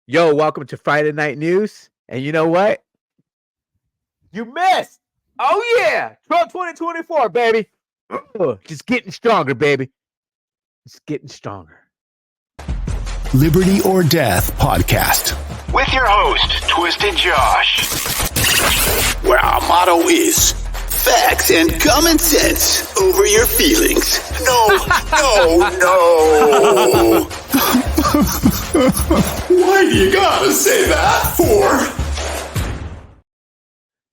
Yo, welcome to Friday Night News. And you know what? You missed. Oh, yeah. Trump 2024, baby. Just getting stronger, baby. Just getting stronger. Liberty or Death podcast. With your host, Twisted Josh. Where our motto is facts and common sense over your feelings. No. Why do you gotta say that for?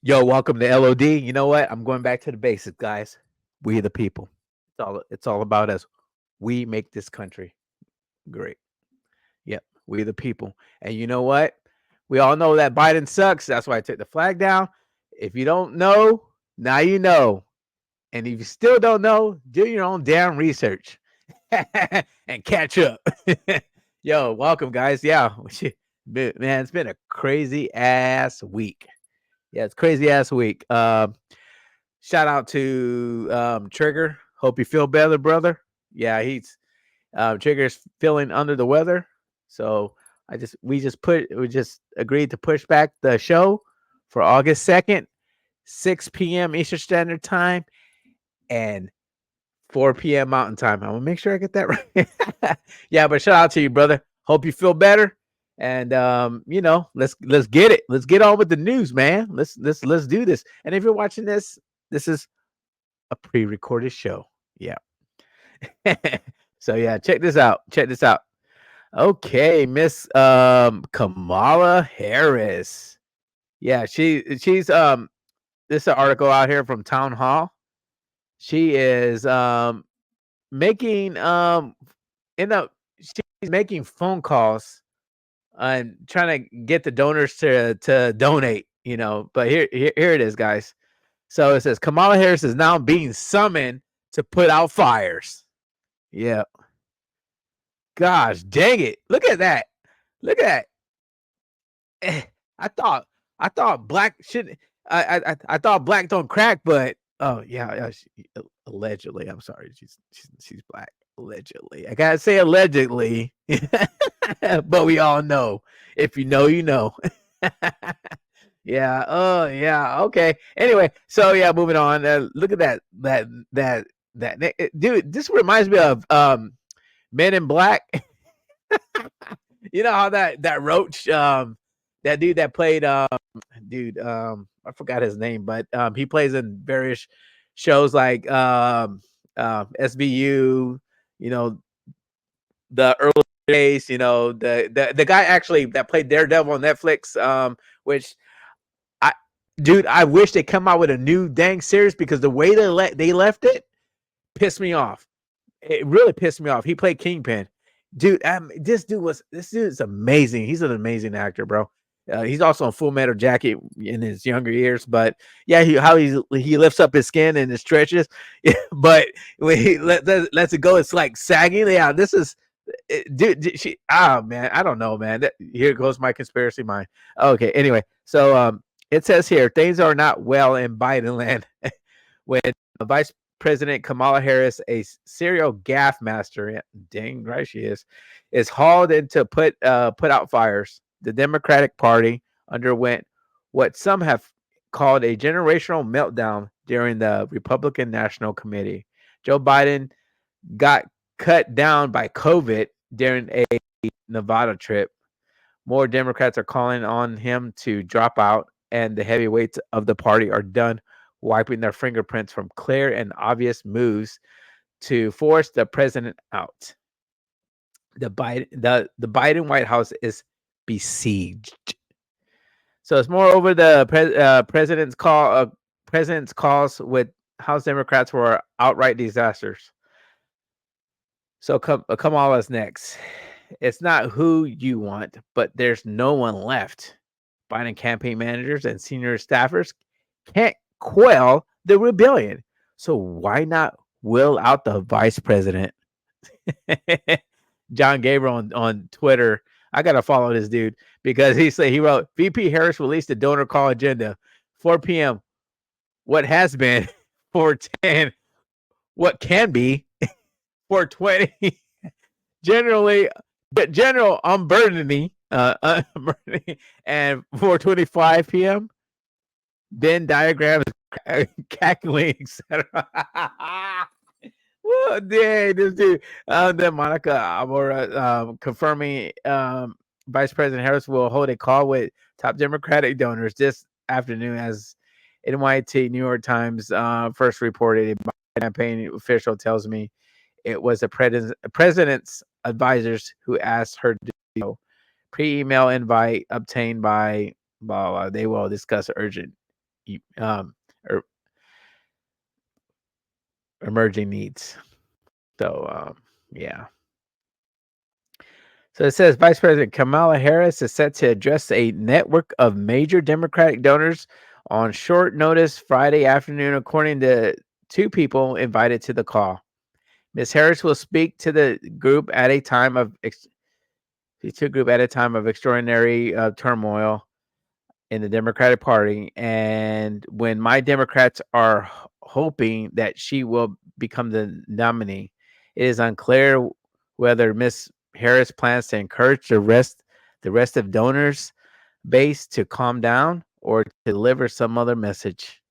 Yo, welcome to LOD. You know what? I'm going back to the basics, guys. We the people. It's all about us. We make this country great. Yep, we the people. And you know what? We all know that Biden sucks. That's why I took the flag down. If you don't know, now you know. And if you still don't know, do your own damn research and catch up. Yo, welcome, guys. Yeah, man, it's been a crazy ass week. Yeah, it's crazy ass week. Shout out to Trigger. Hope you feel better, brother. Yeah, he's Trigger's feeling under the weather. So we just agreed to push back the show for August 2nd, 6 p.m. Eastern Standard Time and 4 p.m. Mountain Time. I'm gonna make sure I get that right. Yeah, but shout out to you, brother. Hope you feel better. And let's get it. Let's get on with the news, man. Let's do this. And if you're watching this is a pre-recorded show. Yeah. So yeah, check this out. Okay, Miss Kamala Harris. Yeah, she's this is an article out here from Town Hall. She is making she's making phone calls and trying to get the donors to donate, but here it is, guys. So it says Kamala Harris is now being summoned to put out fires. Yeah. Gosh, dang it. Look at that. I thought black shouldn't I thought black don't crack, but allegedly. I'm sorry. She's black. Allegedly. I gotta say allegedly. But we all know. If you know, you know. Yeah. Oh, yeah. Okay. Anyway, so yeah, moving on. Look at that. Dude, this reminds me of Men in Black. You know how that roach, that dude that played, I forgot his name, but he plays in various shows like SVU, the early days, the guy actually that played Daredevil on Netflix, which I wish they come out with a new dang series because the way they left it pissed me off. It really pissed me off. He played Kingpin. Dude, this dude is amazing. He's an amazing actor, bro. He's also on Full Metal Jacket in his younger years, but yeah, he lifts up his skin and it stretches, but when he lets it go, it's like sagging. Yeah, this is, dude. Man, I don't know, man. Here goes my conspiracy mind. Okay, anyway, so it says here things are not well in Biden land when Vice President Kamala Harris, a serial gaffe master, dang right she is hauled in to put out fires. The Democratic Party underwent what some have called a generational meltdown during the Republican National Committee. Joe Biden got cut down by COVID during a Nevada trip. More Democrats are calling on him to drop out, and the heavyweights of the party are done wiping their fingerprints from clear and obvious moves to force the president out. The Biden White House is besieged. So it's moreover the president's calls with House Democrats were outright disasters. So Kamala's next. It's not who you want, but there's no one left. Biden campaign managers and senior staffers can't quell the rebellion. So why not will out the vice president? John Gabriel on Twitter. I gotta follow this dude because he wrote VP Harris released the donor call agenda 4 p.m. What has been 4:10? What can be 4:20? General unburdening and 4:25 p.m. Venn diagrams cackling, etc. Well, dang, this dude. Then Monica Amora confirming Vice President Harris will hold a call with top Democratic donors this afternoon, as NYT New York Times first reported. A campaign official tells me it was the president's advisors who asked her to do. Pre-email invite obtained by blah, blah, they will discuss urgent er, emerging needs. So yeah. So it says Vice President Kamala Harris is set to address a network of major Democratic donors on short notice Friday afternoon, according to two people invited to the call. Ms. Harris will speak to the group at a time of extraordinary turmoil in the Democratic Party, and when my Democrats are hoping that she will become the nominee, it is unclear whether Ms. Harris plans to encourage the rest of donors base to calm down or to deliver some other message.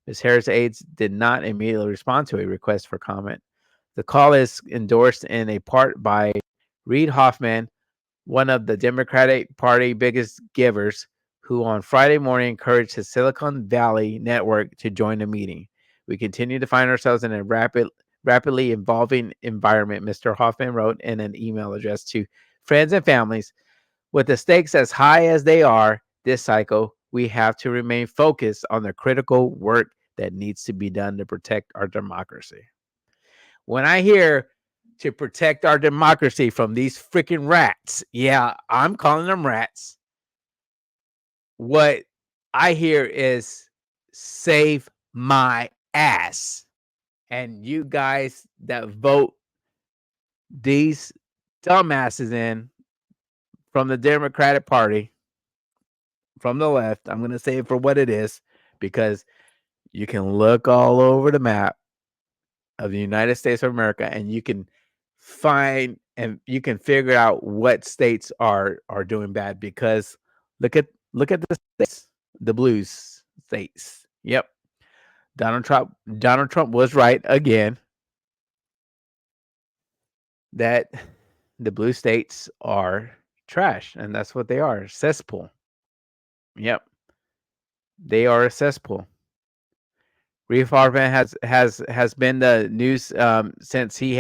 Ms. Harris' aides did not immediately respond to a request for comment. The call is endorsed in a part by Reid Hoffman, one of the Democratic Party biggest givers, who on Friday morning encouraged his Silicon Valley network to join the meeting. We continue to find ourselves in a rapidly evolving environment, Mr. Hoffman wrote in an email addressed to friends and families. With the stakes as high as they are this cycle, we have to remain focused on the critical work that needs to be done to protect our democracy. When I hear to protect our democracy from these freaking rats, yeah, I'm calling them rats. What I hear is save my ass. And you guys that vote these dumbasses in from the Democratic Party, from the left, I'm going to say it for what it is, because you can look all over the map of the United States of America and you can find and you can figure out what states are doing bad, because look at the states, the blues states. Yep. Donald Trump was right again that the blue states are trash, and that's what they are, cesspool. Yep. They are a cesspool. Reef Harvin has been the news since he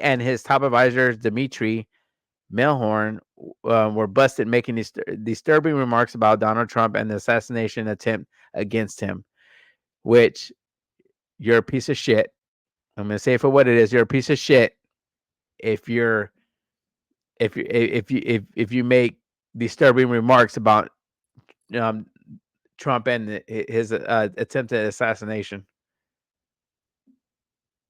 and his top advisor Dimitri Melhorn were busted making these disturbing remarks about Donald Trump and the assassination attempt against him. Which, you're a piece of shit. I'm gonna say it for what it is. You're a piece of shit if you make disturbing remarks about um, Trump and his attempted assassination.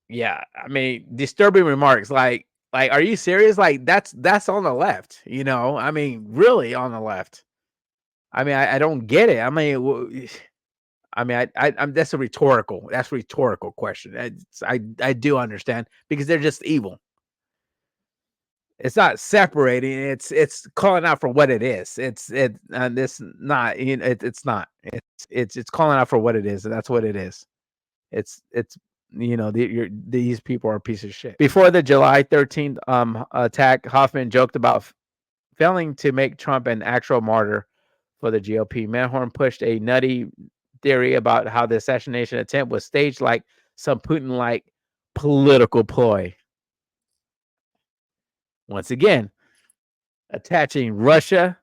Yeah, I mean, disturbing remarks. Like, are you serious? Like, that's on the left. I mean, really on the left. I mean, I don't get it. I mean, I'm that's a rhetorical question. I do understand, because they're just evil. It's not separating. It's calling out for what it is. It's not. It's not. It's calling out for what it is, and that's what it is. It's these people are a piece of shit. Before the July 13th attack, Hoffman joked about failing to make Trump an actual martyr for the GOP. Manhorn pushed a nutty theory about how the assassination attempt was staged like some Putin-like political ploy. Once again, attaching Russia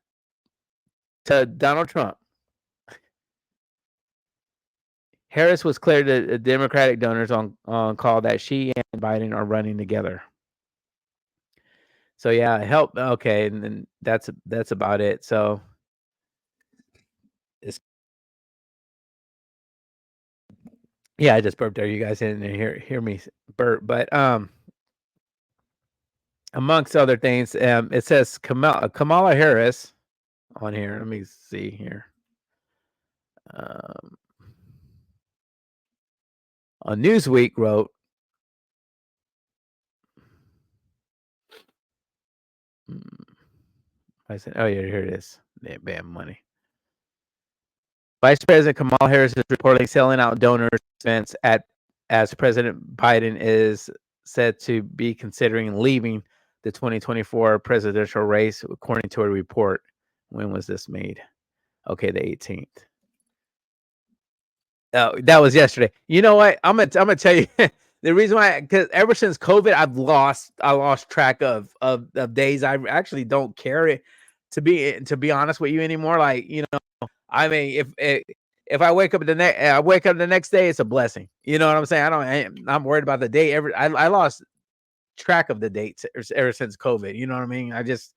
to Donald Trump. Harris was clear to Democratic donors on call that she and Biden are running together. So yeah, help. Okay, and then that's about it. So it's I just burped there. You guys didn't hear me burp, but amongst other things, it says Kamala Harris on here. Let me see here. Newsweek wrote, I said, oh yeah, here it is. Bam, money. Vice President Kamala Harris is reportedly selling out donors events as President Biden is said to be considering leaving the 2024 presidential race, according to a report. When was this made? Okay, the 18th. Oh, that was yesterday. You know what? I'm gonna tell you the reason why, because ever since COVID, I lost track of days. I actually don't care it to be honest with you anymore. Like, I mean, if I wake up the next day, it's a blessing. You know what I'm saying? I'm worried about the day. I lost track of the dates ever since COVID. You know what I mean? I just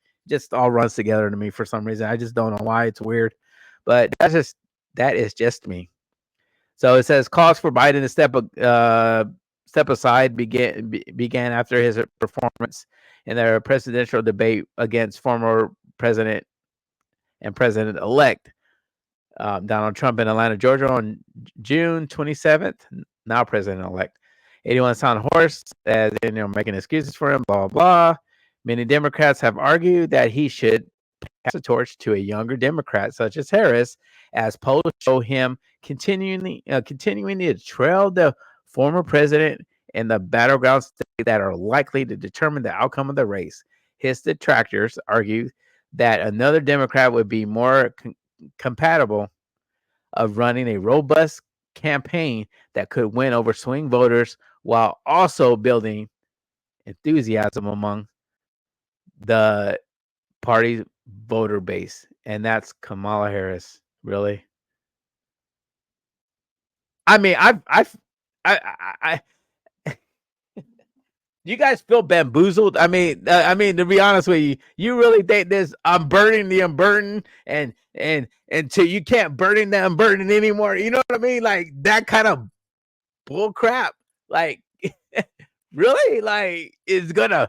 all runs together to me for some reason. I just don't know why. It's weird, but that is just me. So it says calls for Biden to step aside began after his performance in their presidential debate against former president and president-elect Donald Trump in Atlanta, Georgia, on June 27th. Now president-elect. 81 on horse, as making excuses for him. Blah blah blah. Many Democrats have argued that he should pass the torch to a younger Democrat, such as Harris, as polls show him continuing to trail the former president in the battleground states that are likely to determine the outcome of the race. His detractors argue that another Democrat would be more compatible of running a robust campaign that could win over swing voters while also building enthusiasm among the party's voter base, and that's Kamala Harris. Really? I mean, I you guys feel bamboozled? I mean, to be honest with you, you really think this? I'm burning the unburdened, and until you can't burden the unburdened anymore. You know what I mean? Like that kind of bull crap. Like, really? Like, it's gonna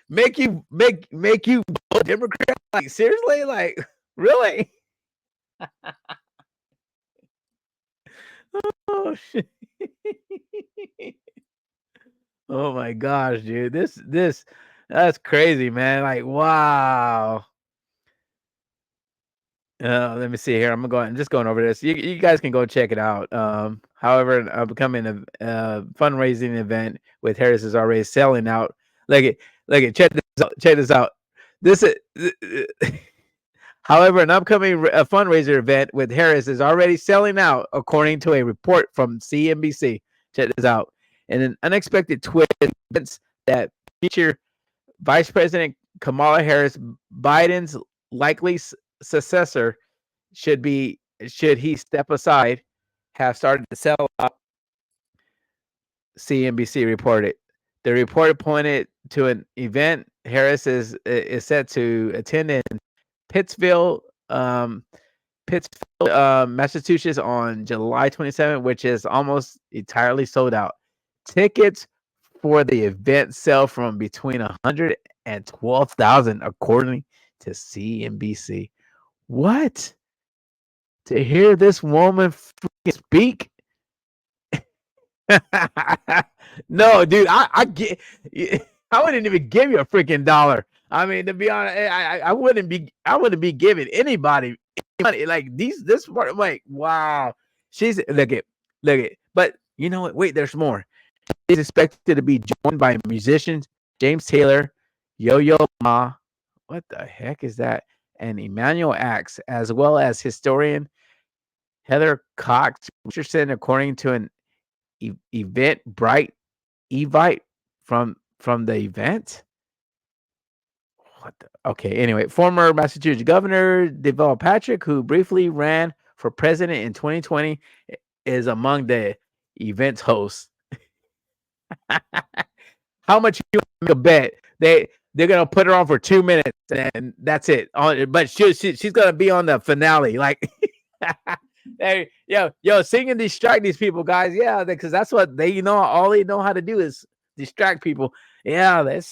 make you vote Democrat? Like, seriously? Like, really? Oh shit. Oh my gosh, dude. This that's crazy, man. Like, wow. Let me see here. I'm just going over this. You guys can go check it out. However, becoming a fundraising event with Harris is already selling out. Look it. Check this out. Check this out. This is. However, an upcoming fundraiser event with Harris is already selling out, according to a report from CNBC. Check this out. And an unexpected twist that feature Vice President Kamala Harris, Biden's likely successor, should he step aside, have started to sell out. CNBC reported. The report pointed to an event Harris is set to attend in Pittsfield, Massachusetts on July 27th, which is almost entirely sold out. Tickets for the event sell from between 100 and 12,000, according to CNBC. What? To hear this woman speak? No, dude, I get. I wouldn't even give you a freaking dollar. I mean, to be honest, I wouldn't be giving anybody money like this part. Like, wow, she's look it. But you know what? Wait, there's more. She's expected to be joined by musicians James Taylor, Yo-Yo Ma. What the heck is that? And Emmanuel Axe, as well as historian Heather Cox Richardson, according to an Evite from the event. Okay, anyway, former Massachusetts Governor Deval Patrick, who briefly ran for president in 2020, is among the event's hosts. How much you make a bet? They're gonna put her on for 2 minutes and that's it. But she's gonna be on the finale. Like, hey, yo, sing and distract these people, guys. Yeah, because that's what all they know how to do is distract people. Yeah, let's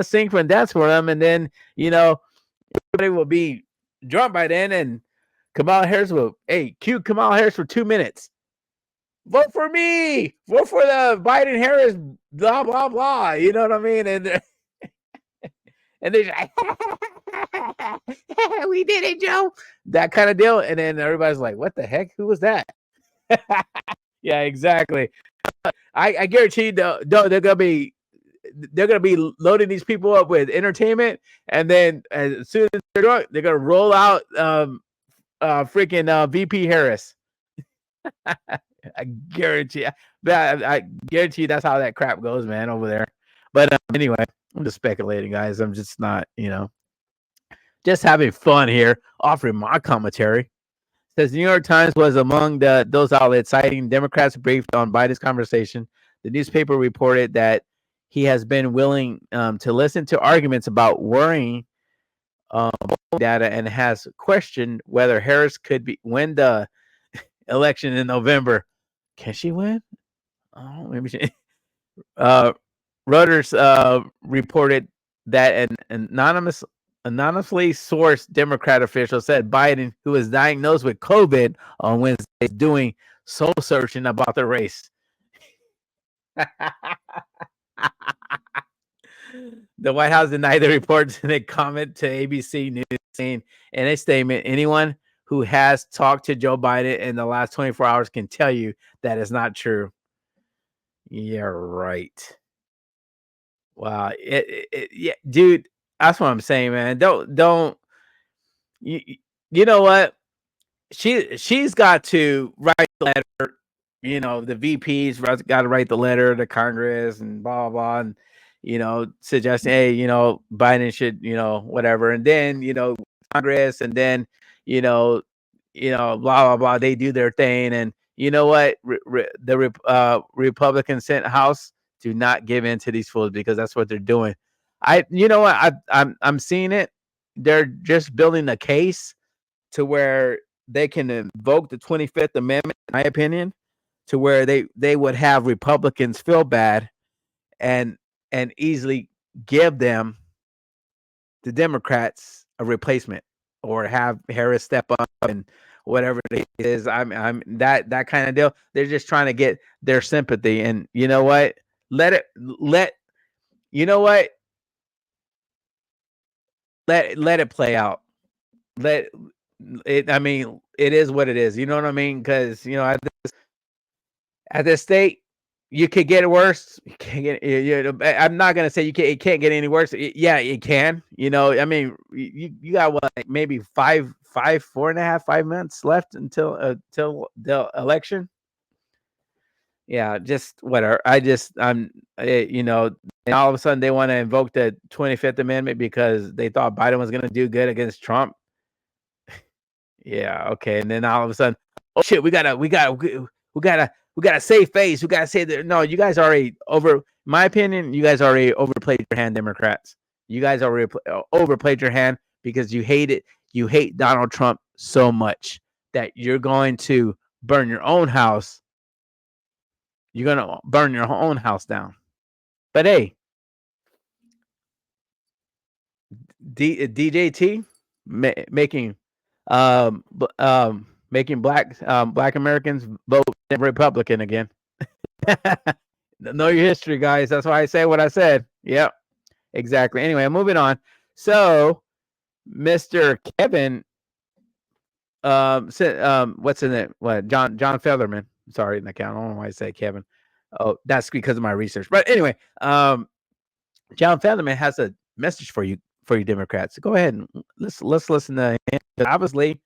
sing and dance for them, and then everybody will be drunk by then, and Kamala Harris will cue Kamala Harris for 2 minutes. Vote for me. Vote for the Biden Harris. Blah blah blah. You know what I mean? And and they We did it, Joe. That kind of deal. And then everybody's like, what the heck? Who was that? Yeah, exactly. I guarantee you, they're gonna be loading these people up with entertainment, and then as soon as they're drunk, they're gonna roll out freaking VP Harris. I guarantee. I guarantee that's how that crap goes, man, over there. But anyway, I'm just speculating, guys. I'm just not, just having fun here, offering my commentary. Says the New York Times was among those outlets citing Democrats briefed on Biden's conversation. The newspaper reported that he has been willing to listen to arguments about worrying data and has questioned whether Harris could win the election in November. Can she win? Oh, maybe she. Reuters reported that an anonymously sourced Democrat official said Biden, who was diagnosed with COVID on Wednesday, is doing soul searching about the race. The White House denied the reports in a comment to ABC News, saying in a statement, anyone who has talked to Joe Biden in the last 24 hours can tell you that is not true. Yeah, right. Wow. Yeah, dude, that's what I'm saying, man. Don't you, you know what? She's got to write the letter. The VP's got to write the letter to Congress and blah blah blah, and suggesting, hey, Biden should, whatever, and then Congress, and then blah blah blah. They do their thing, and you know what? The Republican Senate House do not give in to these fools because that's what they're doing. You know what? I'm seeing it. They're just building a case to where they can invoke the 25th Amendment, in my opinion, to where they would have Republicans feel bad and easily give them, the Democrats, a replacement, or have Harris step up and whatever it is. I'm that kind of deal. They're just trying to get their sympathy, and you know what? Let you know what? Let it play out. Let it. I mean, it is what it is. You know what I mean? Because at this state, you could get worse. You can't get. I'm not gonna say it can't get any worse. Yeah, it can. I mean, you got what, like maybe 4.5, 5 months left until the election. Yeah, just whatever. And all of a sudden they want to invoke the 25th Amendment because they thought Biden was going to do good against Trump. Yeah, okay. And then all of a sudden, oh shit, we gotta save face. We gotta say that. No, you guys already my opinion, you guys already overplayed your hand, Democrats. You guys already overplayed your hand because you hate it. You hate Donald Trump so much that you're going to burn your own house. You're gonna burn your own house down. But hey, DJT making making black Americans vote Republican again. Know your history, guys. That's why I say what I said. Yep, exactly. Anyway, moving on. So, Mr. Kevin, what's in it? What John Featherman? Sorry, in the account. I don't know why I say Kevin. Oh, that's because of my research. But anyway, John Featherman has a message for you Democrats. Go ahead and let's listen to him. Obviously,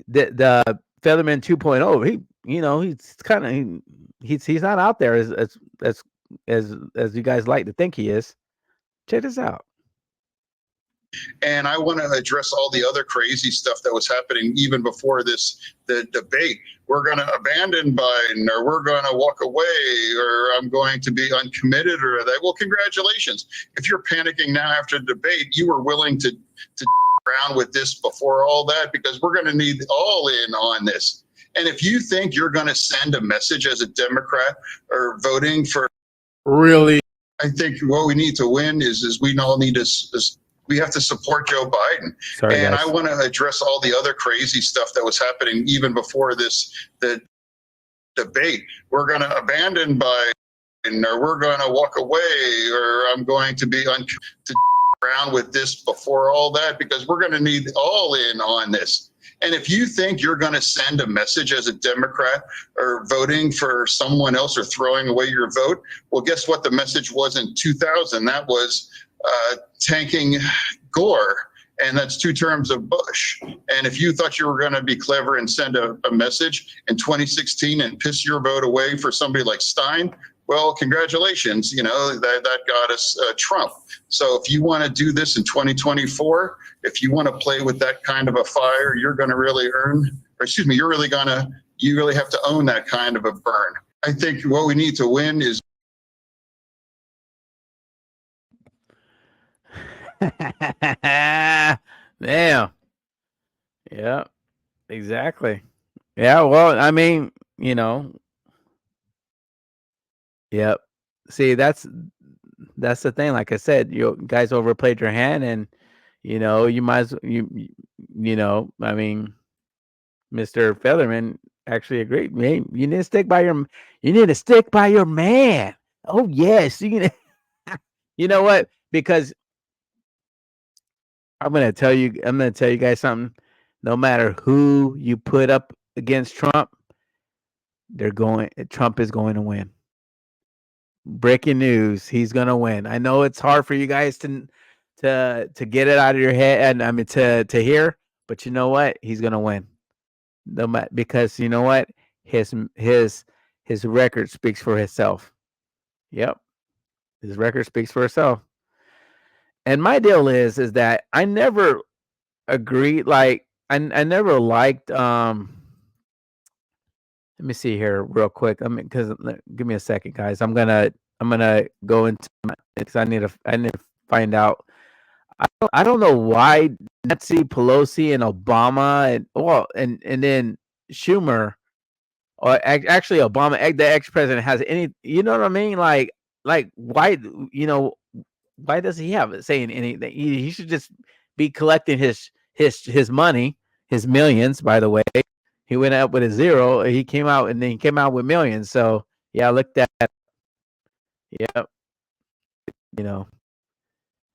the Featherman 2.0, he's kind of he's not out there as you guys like to think he is. Check this out. And I want to address all the other crazy stuff that was happening even before the debate. We're going to abandon Biden, or we're going to walk away, or I'm going to be uncommitted, or that. Well, congratulations. If you're panicking now after the debate, you were willing to around with this before all that, because we're going to need all in on this. And if you think you're going to send a message as a Democrat or voting for, really, I think what we need to win is we all need to. We have to support Joe Biden. Sorry, and guys. I want to address all the other crazy stuff that was happening even before the debate. We're going to abandon Biden, or we're going to walk away, or I'm going to be around with this before all that, because we're going to need all in on this. And if you think you're going to send a message as a Democrat or voting for someone else or throwing away your vote, well, guess what the message was in 2000? That was tanking Gore. And that's 2 terms of Bush. And if you thought you were going to be clever and send a message in 2016 and piss your vote away for somebody like Stein, well, congratulations. You know, that got us Trump. So if you want to do this in 2024, if you want to play with that kind of a fire, you're going to really you really have to own that kind of a burn. I think what we need to win is. Damn. Yeah, exactly. Yeah, well, I mean, you know, yep. See, that's the thing. Like I said, you guys overplayed your hand, and you know, you might as you know, I mean, Mr. Featherman actually agreed. Hey, you need to stick by your man. Oh yes, you know what? Because I'm gonna tell you guys something. No matter who you put up against Trump, Trump is going to win. Breaking news, he's gonna win. I know it's hard for you guys to get it out of your head, and I mean to hear, but you know what? He's gonna win. No matter, because you know what? His record speaks for itself. Yep. His record speaks for itself. And my deal is that I never agreed, like I never liked let me see here real quick. I mean, give me a second, guys. I'm gonna go into because I need to find out. I don't know why Nancy Pelosi and Obama and then Schumer, or actually Obama, the ex-president, has any. You know what I mean? Like why? You know, why does he have it saying anything? He should just be collecting his money, his millions. By the way, he went up with a zero. He came out with millions. So yeah, I looked at. Yep. You know,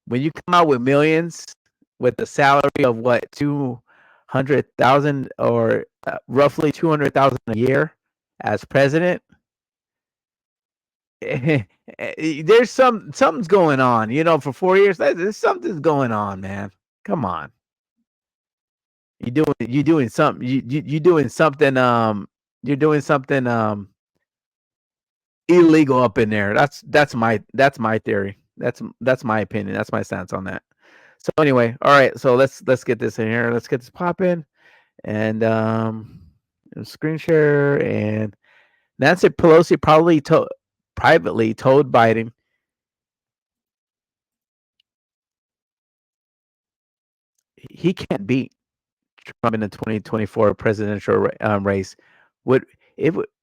when you come out with millions with a salary of what 200,000 or roughly 200,000 a year as president, there's something's going on. You know, for 4 years, there's something's going on, man. Come on, you doing something. You doing something. You're doing something illegal up in there. That's my theory. That's my opinion. That's my stance on that. So anyway, all right. So let's get this in here. Let's get this popping, and screen share. And Nancy Pelosi privately told Biden he can't beat Trump in the 2024 presidential race. Would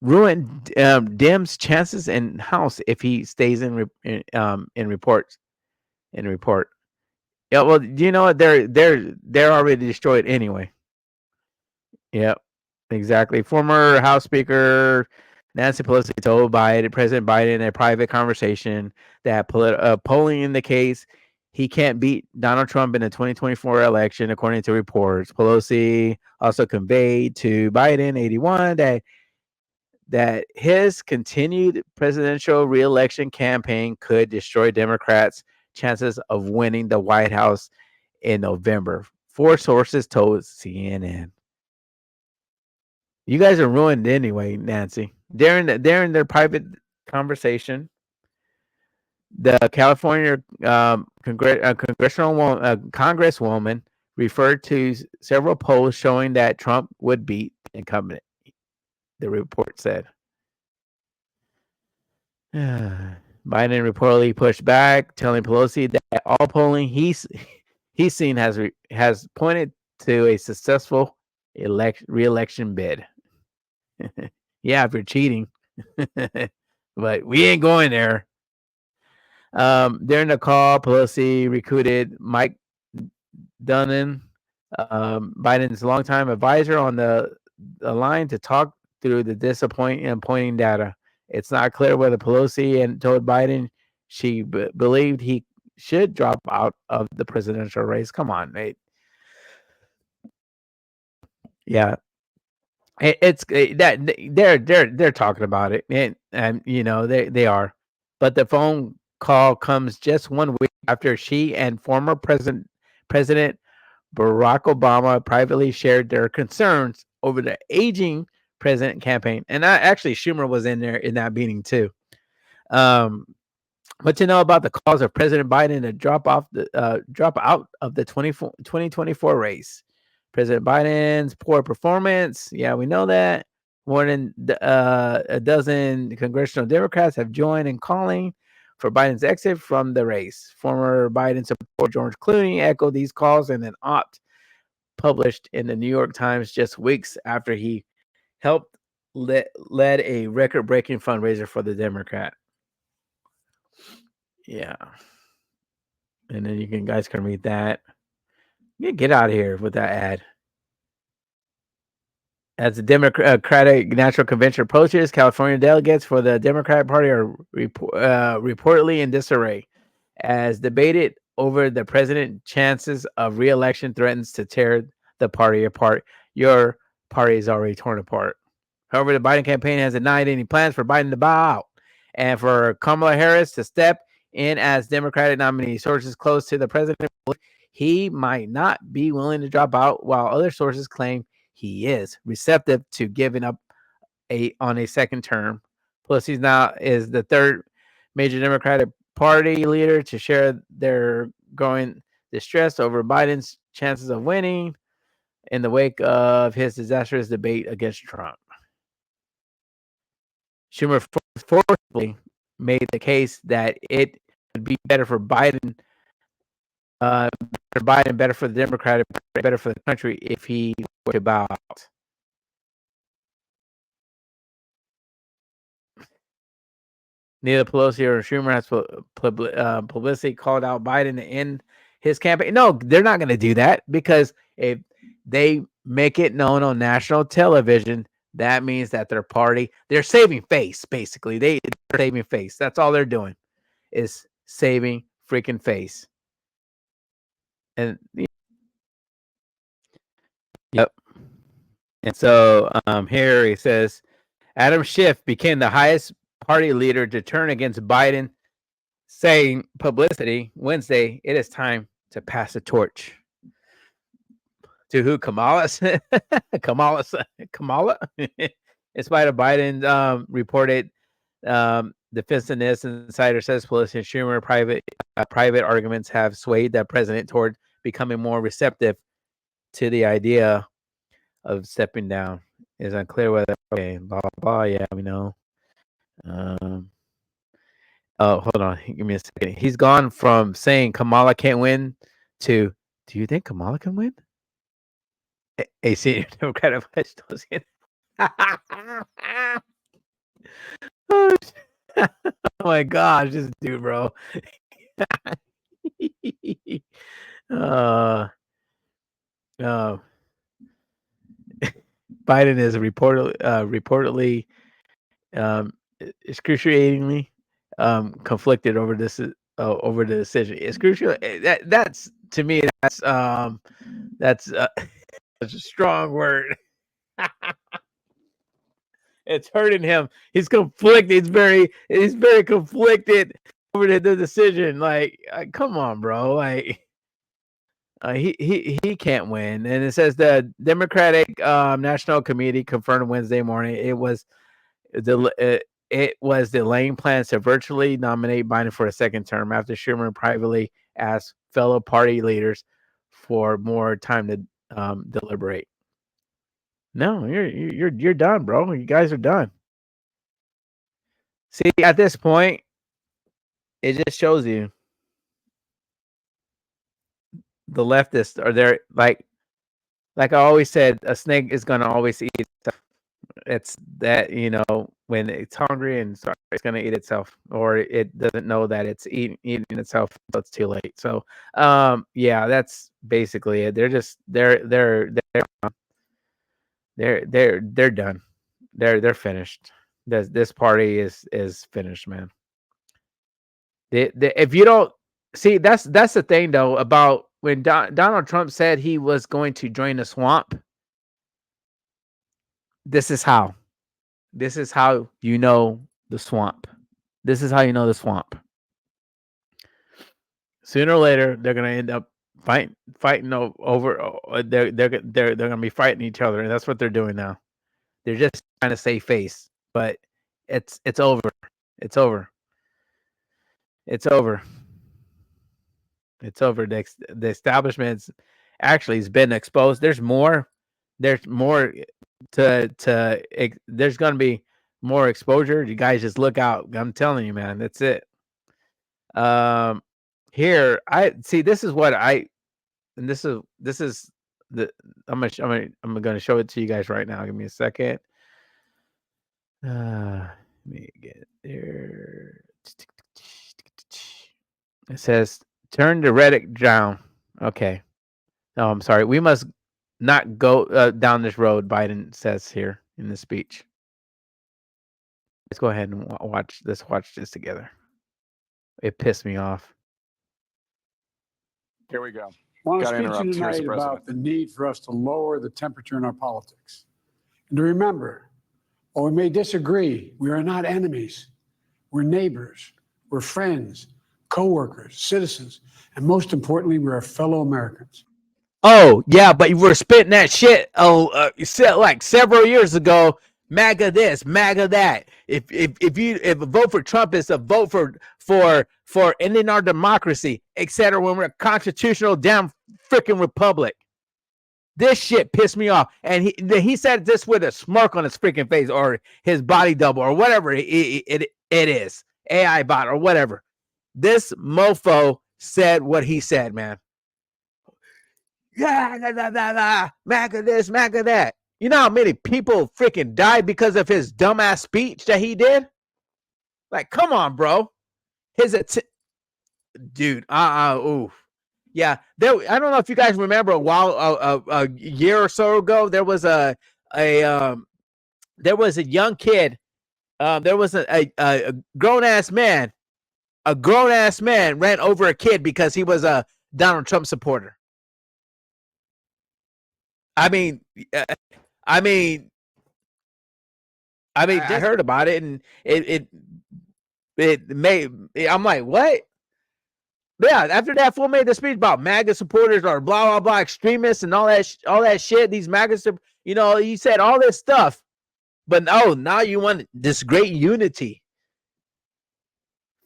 ruin Dems' chances in House if he stays in report. Yeah, well, you know what? They're already destroyed anyway. Yep, exactly. Former House Speaker Nancy Pelosi told President Biden in a private conversation that polling indicates he can't beat Donald Trump in the 2024 election, according to reports. Pelosi also conveyed to Biden 81 that his continued presidential reelection campaign could destroy Democrats' chances of winning the White House in November. 4 sources told CNN. You guys are ruined anyway, Nancy. During their private conversation, the California congresswoman referred to several polls showing that Trump would beat the incumbent. The report said. Biden reportedly pushed back, telling Pelosi that all polling he's seen has pointed to a successful re-election bid. Yeah, if you're cheating, but we ain't going there. During the call, Pelosi recruited Mike Dunnan, Biden's longtime advisor, on the line to talk through the disappointing data. It's not clear whether Pelosi told Biden she believed he should drop out of the presidential race. Come on, mate. Yeah, that they're talking about it, and they are, but the phone call comes just 1 week after she and former President Barack Obama privately shared their concerns over the aging president campaign, and actually Schumer was in there in that meeting too. Um, what you know about the cause of President Biden to drop out of the 2024 race? President Biden's poor performance. Yeah, we know that. More than a dozen congressional Democrats have joined in calling for Biden's exit from the race. Former Biden supporter George Clooney echoed these calls in an op published in the New York Times just weeks after he helped led a record-breaking fundraiser for the Democrat. Yeah. And then guys can read that. Yeah, get out of here with that ad. As the Democratic National Convention approaches, California delegates for the Democratic Party are reportedly in disarray, as debated over the president's chances of re-election threatens to tear the party apart. Your party is already torn apart. However, the Biden campaign has denied any plans for Biden to bow out and for Kamala Harris to step in as Democratic nominee. Sources close to the president, he might not be willing to drop out, while other sources claim he is receptive to giving up on a second term. Plus, he's now is the third major Democratic Party leader to share their growing distress over Biden's chances of winning in the wake of his disastrous debate against Trump. Schumer forcefully made the case that it would be better for Biden, better for the Democratic, better for the country if he were to bow out. Neither Pelosi or Schumer has publicly called out Biden to end his campaign. No, they're not going to do that, because if they make it known on national television, that means that their party, they're saving face, basically. They're saving face. That's all they're doing, is saving freaking face. And yep. And so here he says, Adam Schiff became the highest party leader to turn against Biden, saying publicity Wednesday, it is time to pass the torch. To who? Kamala? Kamala? In spite of Biden reported defensiveness, insider says Pelosi and Schumer private arguments have swayed the president toward becoming more receptive to the idea of stepping down. It's unclear whether blah blah. Yeah, we know. Oh, hold on. Give me a second. He's gone from saying Kamala can't win to, do you think Kamala can win? A senior Democratic vice president. Oh my gosh, this dude, bro. Biden is reportedly excruciatingly conflicted over this over the decision. Excruciating. That's to me. That's a strong word. It's hurting him. He's conflicted. He's very conflicted over the decision. Like, come on, bro. Like, he can't win. And it says the Democratic National Committee confirmed Wednesday morning it was delaying plans to virtually nominate Biden for a second term after Schumer privately asked fellow party leaders for more time to deliberate. No, you're done, bro. You guys are done. See, at this point, it just shows you the leftists are there. Like I always said, a snake is gonna always eat itself. It's that, when it's hungry and sorry, it's gonna eat itself, or it doesn't know that it's eating itself until it's too late. So, yeah, that's basically it. They're just they're done. They're finished. This party is finished, man. If you don't See, that's the thing though about when Donald Trump said he was going to join the swamp. This is how. This is how you know the swamp. This is how you know the swamp. Sooner or later, they're gonna end up fighting over. They're gonna be fighting each other, and that's what they're doing now. They're just trying to save face, but it's over. It's over. It's over. It's over. The establishment's actually has been exposed. There's more. There's more there's gonna be more exposure. You guys just look out. I'm telling you, man. That's it. Um, here I see. This is what I and this is the I'm gonna show it to you guys right now. Give me a second. Let me get there. It says turn the Reddit down. Okay. No, I'm sorry. We must not go down this road. Biden says here in the speech. Let's go ahead and watch. Let's watch this together. It pissed me off. Here we go. I want to Gotta speak to interrupt. you Here's the tonight president. about the need for us to lower the temperature in our politics. And to remember, while we may disagree, we are not enemies. We're neighbors. We're friends, co-workers, citizens, and most importantly, we're fellow Americans. Oh yeah, but you were spitting that shit. You said like several years ago. MAGA this, MAGA that. If a vote for Trump is a vote for ending our democracy, etc. When we're a constitutional damn freaking republic. This shit pissed me off, and he said this with a smirk on his freaking face, or his body double, or whatever it is, AI bot or whatever. This mofo said what he said, man. Yeah, MAGA this, MAGA that. You know how many people freaking died because of his dumbass speech that he did? Like, come on, bro. Dude, ooh. Yeah, I don't know if you guys remember a year or so ago, there was a young kid. There was a grown ass man. A grown ass man ran over a kid because he was a Donald Trump supporter. I heard about it, and it made. I'm like, what? Yeah, after that fool made the speech about MAGA supporters or blah blah blah extremists and all that shit. These MAGA, he said all this stuff, but now you want this great unity.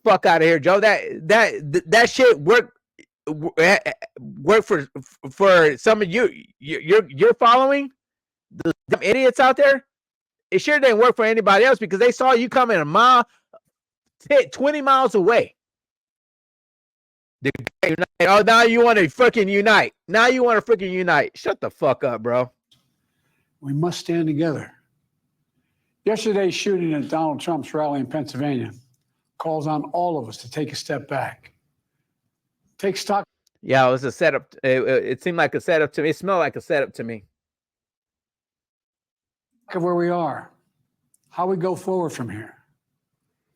Fuck out of here, Joe. That shit worked for some of you're following the dumb idiots out there. It sure didn't work for anybody else because they saw you coming a mile, 20 miles away. Oh, now you want to freaking unite. Now you want to freaking unite. Shut the fuck up, bro. We must stand together. Yesterday's shooting at Donald Trump's rally in Pennsylvania calls on all of us to take a step back. Take stock. Yeah, it was a setup. It seemed like a setup to me. It smelled like a setup to me. Of where we are, how we go forward from here.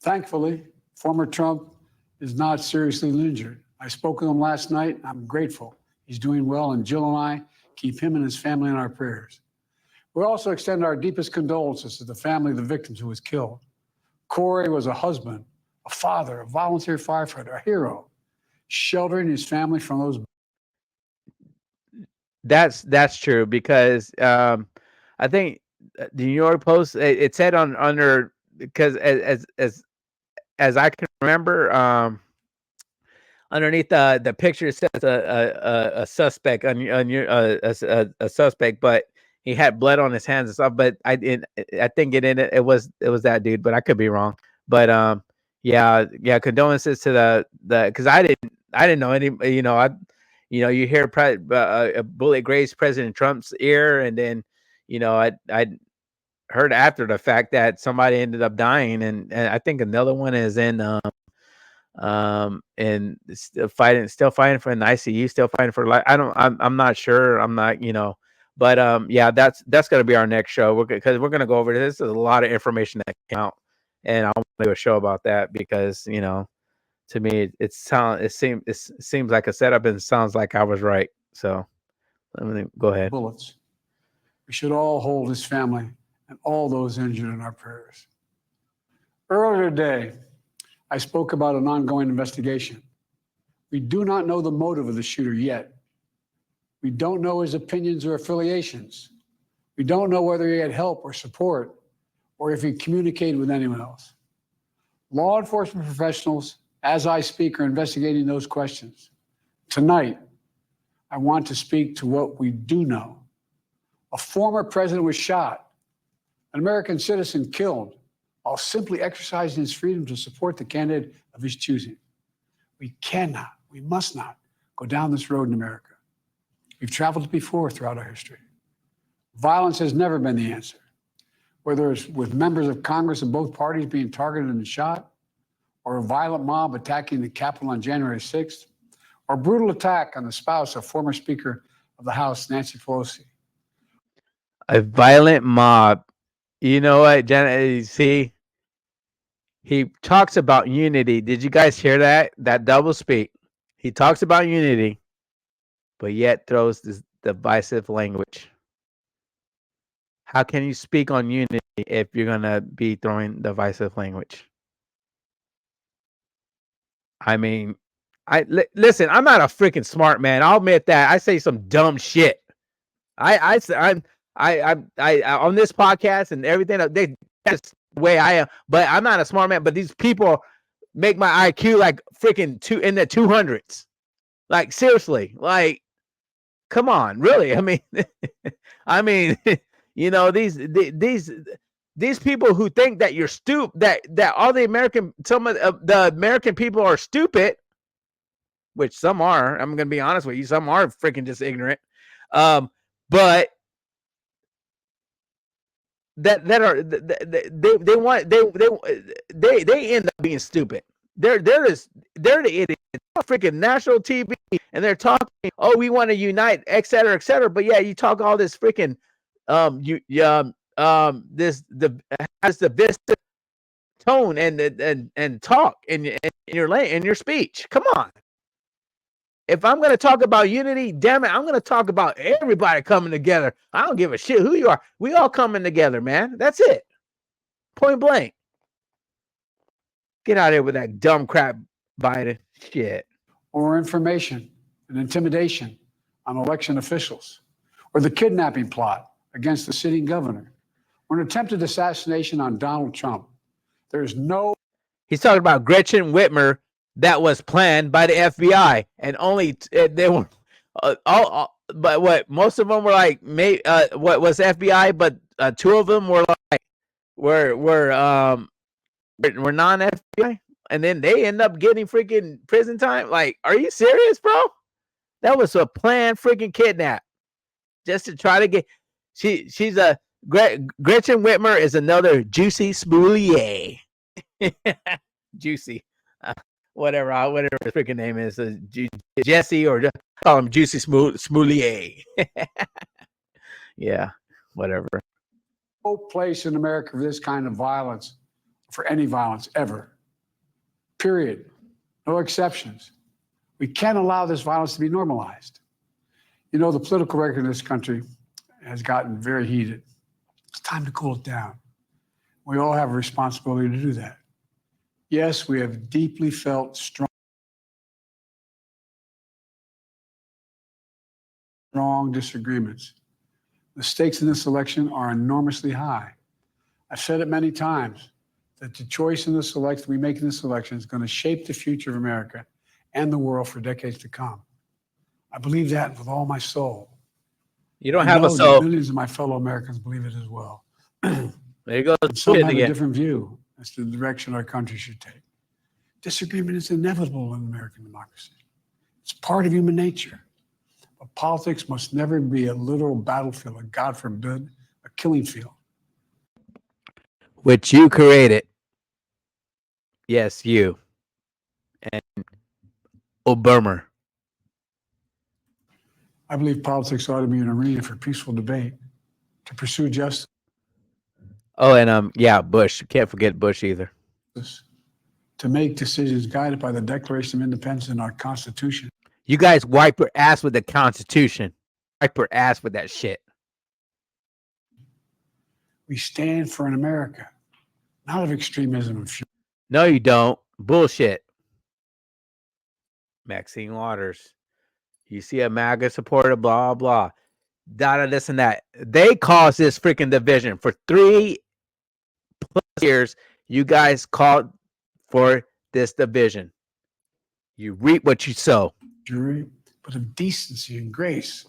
Thankfully, former Trump is not seriously injured. I spoke with him last night. I'm grateful. He's doing well, and Jill and I keep him and his family in our prayers. We also extend our deepest condolences to the family of the victims who was killed. Corey was a husband, a father, a volunteer firefighter, a hero, sheltering his family from those. That's true because I think the New York Post it said under because as I can remember, underneath the picture it says a suspect a suspect, but he had blood on his hands and stuff. But I think it was that dude, but I could be wrong. But yeah, condolences to the because I didn't know any. You hear a bullet grazed President Trump's ear, and then I heard after the fact that somebody ended up dying, and I think another one is in and still fighting for an ICU, still fighting for life. I'm not sure. I'm not, but yeah, that's gonna be our next show because we're gonna go over this. There's a lot of information that came out, and I want to do a show about that because to to me, it seems like a setup, and it sounds like I was right. So let me go ahead. Bullets. We should all hold his family and all those injured in our prayers. Earlier today, I spoke about an ongoing investigation. We do not know the motive of the shooter yet. We don't know his opinions or affiliations. We don't know whether he had help or support, or if he communicated with anyone else. Law enforcement professionals, as I speak, are investigating those questions. Tonight, I want to speak to what we do know. A former president was shot, an American citizen killed, while simply exercising his freedom to support the candidate of his choosing. We cannot, we must not go down this road in America. We've traveled before throughout our history. Violence has never been the answer. Whether it's with members of Congress of both parties being targeted and shot, or a violent mob attacking the Capitol on January 6th, or a brutal attack on the spouse of former Speaker of the House, Nancy Pelosi. A violent mob. You know what, Janet? See, he talks about unity. Did you guys hear that? That double speak. He talks about unity, but yet throws this divisive language. How can you speak on unity if you're going to be throwing divisive language? I mean, listen, I'm not a freaking smart man. I'll admit that. I say some dumb shit. I on this podcast and everything, that's the way I am. But I'm not a smart man. But these people make my IQ like freaking in the 200s. Like seriously, like, come on, really? I mean, you know, these people who think that you're stupid, that all some of the American people are stupid, which some are. I'm gonna be honest with you, some are freaking just ignorant. But they end up being stupid. They're the idiots. Freaking national TV, and they're talking, oh, we want to unite, et cetera, et cetera. But yeah, you talk all this freaking has the vista tone and talk in your speech. Come on. If I'm going to talk about unity, damn it, I'm going to talk about everybody coming together. I don't give a shit who you are. We all coming together, man. That's it. Point blank. Get out of here with that dumb crap, Biden. Shit. Or information and intimidation on election officials, or the kidnapping plot against the sitting governor, or an attempted assassination on Donald Trump. There's no... He's talking about Gretchen Whitmer that was planned by the FBI, and only they were all but what most of them were like what was FBI, but two of them were like were non-FBI, and then they end up getting freaking prison time. Like, are you serious, bro? That was a planned freaking kidnap just to try to get. She's a Gretchen Whitmer is another Juicy Smollett. Juicy, whatever his freaking name is, Jesse, or just call him Juicy Smollett. Yeah, whatever. No place in America for this kind of violence, for any violence ever. Period. No exceptions. We can't allow this violence to be normalized. You know, the political record in this country has gotten very heated. It's time to cool it down. We all have a responsibility to do that. Yes, we have deeply felt strong disagreements. The stakes in this election are enormously high. I've said it many times that the choice in this election we make in this election is going to shape the future of America and the world for decades to come. I believe that with all my soul. You don't have a soul. Millions of my fellow Americans believe it as well. There you go. Some have a different view as to the direction our country should take. Disagreement is inevitable in American democracy. It's part of human nature. But politics must never be a literal battlefield, or God forbid, a killing field. Which you created. Yes, you. And Obama. I believe politics ought to be an arena for peaceful debate, to pursue justice. Oh, and yeah, Bush. Can't forget Bush either. to make decisions guided by the Declaration of Independence and our Constitution. You guys wipe your ass with the Constitution. Wipe your ass with that shit. We stand for an America, not of extremism and fury. No, you don't. Bullshit. Maxine Waters. You see a MAGA supporter, blah, blah. Dada, this and that. They caused this freaking division for 3+ years. You guys called for this division. You reap what you sow. But of decency and grace.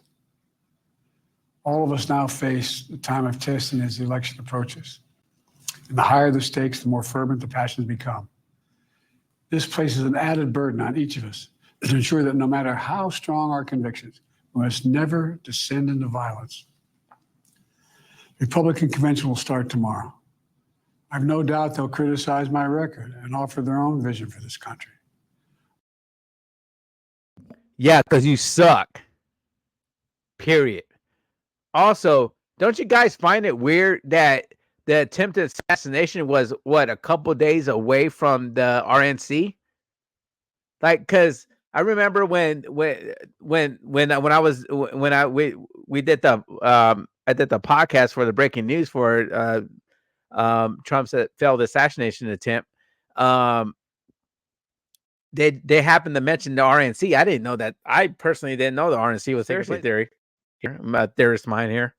All of us now face the time of testing as the election approaches. And the higher the stakes, the more fervent the passions become. This places an added burden on each of us to ensure that no matter how strong our convictions, we must never descend into violence. The Republican convention will start tomorrow. I have no doubt they'll criticize my record and offer their own vision for this country. Yeah, because you suck. Period. Also, don't you guys find it weird that the attempted assassination was a couple days away from the RNC? Like, because I remember when I did the I did the podcast for the breaking news for Trump's failed assassination attempt. They happened to mention the RNC. I didn't know that. I personally didn't know the RNC was seriously theory. Here, I'm a theorist mind here.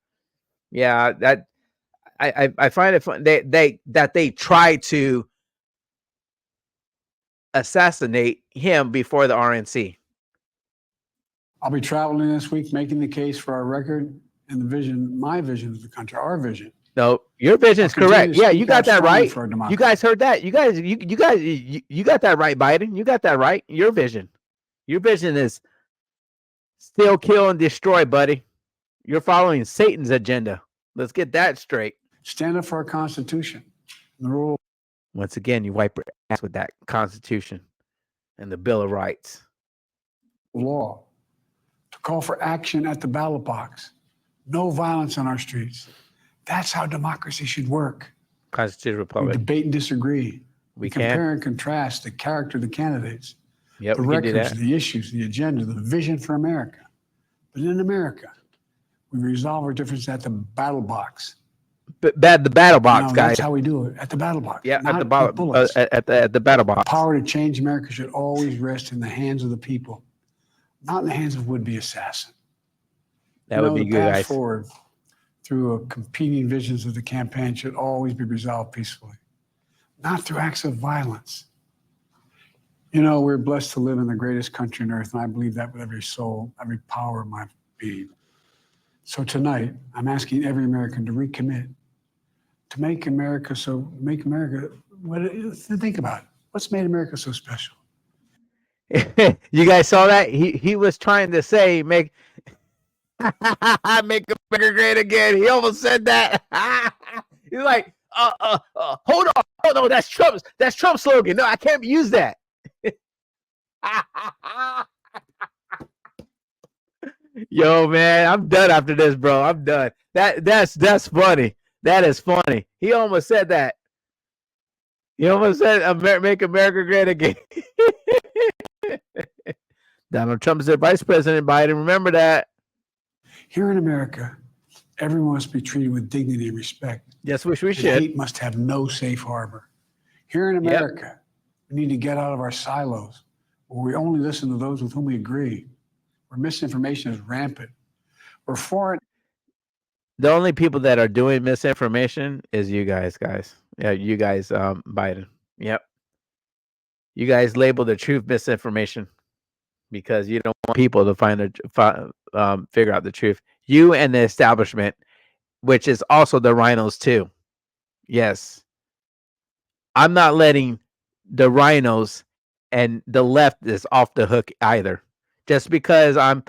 Yeah, that I find it fun. They tried to assassinate him before the RNC. I'll be traveling this week, making the case for our record and the vision, my vision of the country, our vision. No, your vision is correct. Yeah, you got that right. You guys heard that. You guys got that right, Biden. You got that right. Your vision is still kill and destroy, buddy. You're following Satan's agenda. Let's get that straight. Stand up for our Constitution. The rule. Once again, you wipe your ass with that Constitution and the Bill of Rights. Law. To call for action at the ballot box. No violence on our streets. That's how democracy should work. Constitutional Republic. We debate and disagree. We compare and contrast the character of the candidates. Yep, the records, the issues, the agenda, the vision for America. But in America, we resolve our differences at the battle box. The battle box, guys. That's how we do it, at the battle box. Yeah, at the battle box. Power to change America should always rest in the hands of the people, not in the hands of would-be assassins. That would be good, guys. Forward through competing visions of the campaign should always be resolved peacefully, not through acts of violence. You know, we're blessed to live in the greatest country on earth, and I believe that with every soul, every power of my being. So tonight, I'm asking every American to recommit, to make America, think about it. What's made America so special? You guys saw that? He was trying to say, make America great again. He almost said that. He's like, hold on. Oh no, that's Trump's slogan. No, I can't use that. Yo, man, I'm done after this, bro. I'm done. That's funny. That is funny. He almost said that. He almost said, make America great again. Donald Trump's the vice president, Biden. Remember that. Here in America, everyone must be treated with dignity and respect. Yes, we should. Hate must have no safe harbor. Here in America, we need to get out of our silos, where we only listen to those with whom we agree, where misinformation is rampant, where foreign. The only people that are doing misinformation is you guys. Yeah, you guys, Biden. Yep. You guys label the truth misinformation because you don't want people to figure out the truth. You and the establishment, which is also the rhinos too. Yes. I'm not letting the rhinos and the left is off the hook either. Just because I'm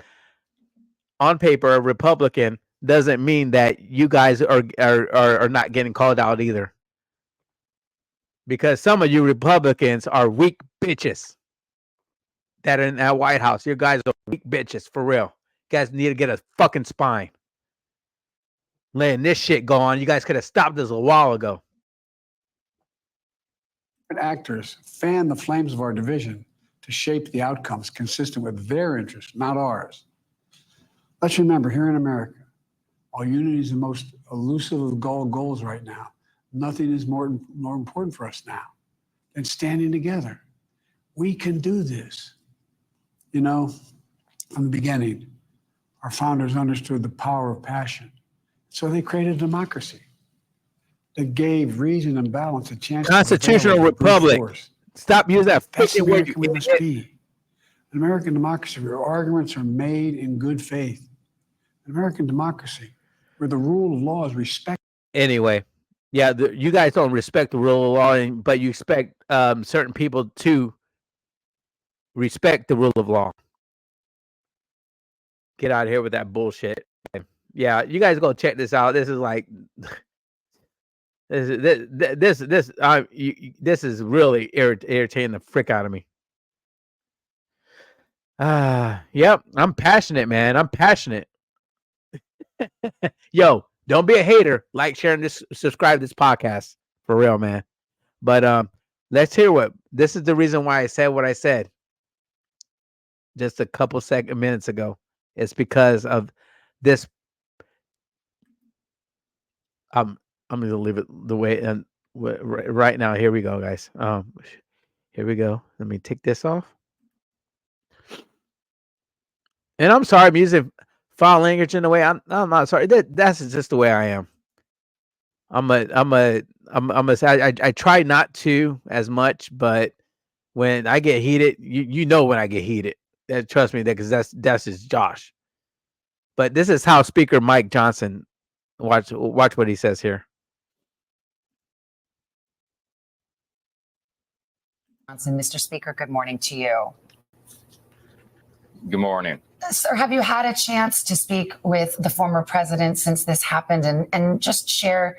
on paper a Republican doesn't mean that you guys are not getting called out either. Because some of you Republicans are weak bitches that are in that White House. You guys are weak bitches, for real. You guys need to get a fucking spine. Letting this shit go on. You guys could have stopped this a while ago. actors fan the flames of our division to shape the outcomes consistent with their interests, not ours. Let's remember, here in America, while unity is the most elusive of goals right now, nothing is more important for us now than standing together. We can do this. You know, from the beginning, our founders understood the power of passion. So they created a democracy that gave reason and balance a chance Constitutional republic. Stop using that That's the freaking word. American we must be. An American democracy where arguments are made in good faith. An American democracy where the rule of law is respected. Anyway, yeah, you guys don't respect the rule of law, but you expect certain people to respect the rule of law. Get out of here with that bullshit. Yeah, you guys go check this out. This is like this is really irritating the frick out of me. Yep, I'm passionate, man. I'm passionate. Yo, don't be a hater. Like, share, and subscribe to this podcast for real, man. But let's hear what this is the reason why I said what I said just a couple minutes ago. It's because of this. I'm gonna leave it the way and right now. Here we go, guys. Here we go. Let me take this off. And I'm sorry, I'm using foul language in a way. I'm not sorry. That's just the way I am. I try not to as much, but when I get heated, you know when I get heated. Trust me, because that's just Josh. But this is how Speaker Mike Johnson. Watch what he says here. Mr. Speaker, good morning to you. Good morning. Sir, have you had a chance to speak with the former president since this happened and just share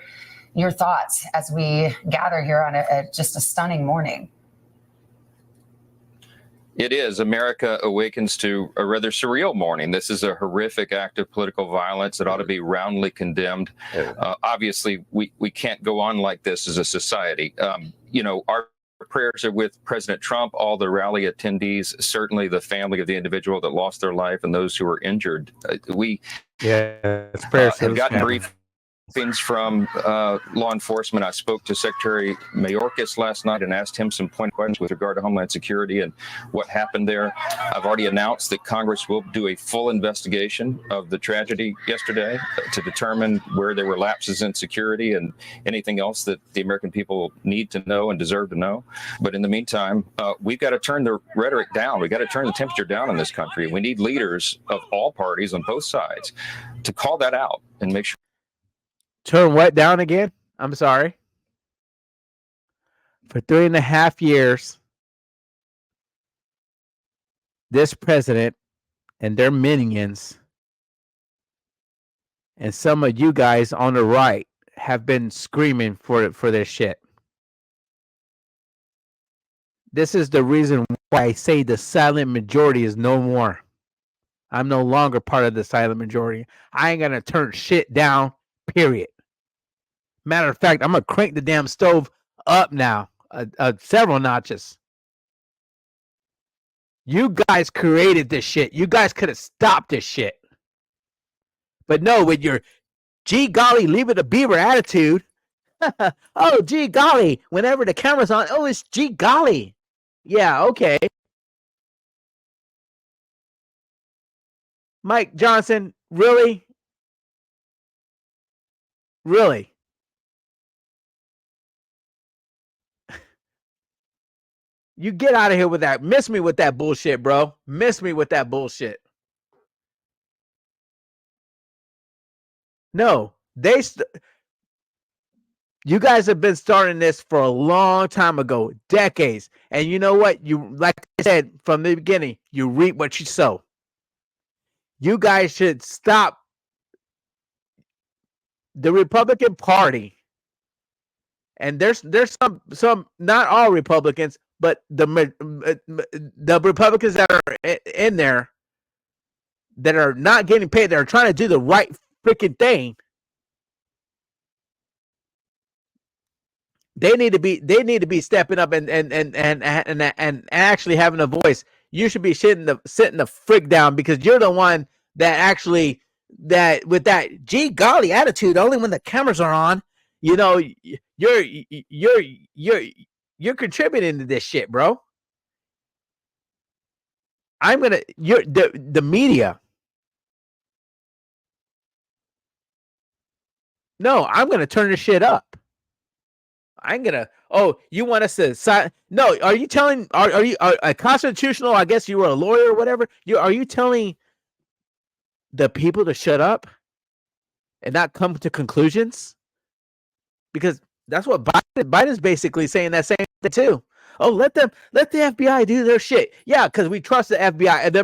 your thoughts as we gather here on just a stunning morning? It is. America awakens to a rather surreal morning. This is a horrific act of political violence that ought to be roundly condemned. Obviously, we can't go on like this as a society. Our prayers are with President Trump, all the rally attendees, certainly the family of the individual that lost their life and those who were injured. We have gotten briefings from law enforcement. I spoke to Secretary Mayorkas last night and asked him some pointed questions with regard to Homeland Security and what happened there. I've already announced that Congress will do a full investigation of the tragedy yesterday to determine where there were lapses in security and anything else that the American people need to know and deserve to know. But in the meantime, we've got to turn the rhetoric down. We've got to turn the temperature down in this country. We need leaders of all parties on both sides to call that out and make sure. Turn what down again? I'm sorry. For 3.5 years, this president and their minions and some of you guys on the right have been screaming for this shit. This is the reason why I say the silent majority is no more. I'm no longer part of the silent majority. I ain't gonna turn shit down, period. Matter of fact, I'm gonna crank the damn stove up now, several notches. You guys created this shit. You guys could have stopped this shit. But no, with your gee golly, leave it a beaver attitude. Oh, gee golly, whenever the camera's on, oh, it's gee golly. Yeah, okay. Mike Johnson, really? Really? You get out of here with that. Miss me with that bullshit, bro. Miss me with that bullshit. No, you guys have been starting this for a long time ago, decades. And you know what? You, like I said from the beginning, you reap what you sow. You guys should stop the Republican Party. And there's some not all Republicans, but the Republicans that are in there that are not getting paid, that are trying to do the right freaking thing. They need to be stepping up and actually having a voice. You should be sitting the frick down, because you're the one that actually, that with that gee golly attitude, only when the cameras are on, you're contributing to this shit, bro. You're the media. No, I'm gonna turn this shit up. I'm gonna. Oh, you want us to sign? No, are you telling? Are you a constitutional? I guess you were a lawyer or whatever. Are you telling the people to shut up and not come to conclusions? Because that's what Biden's basically saying, that same thing too. Oh, let the FBI do their shit. Yeah, because we trust the FBI. And the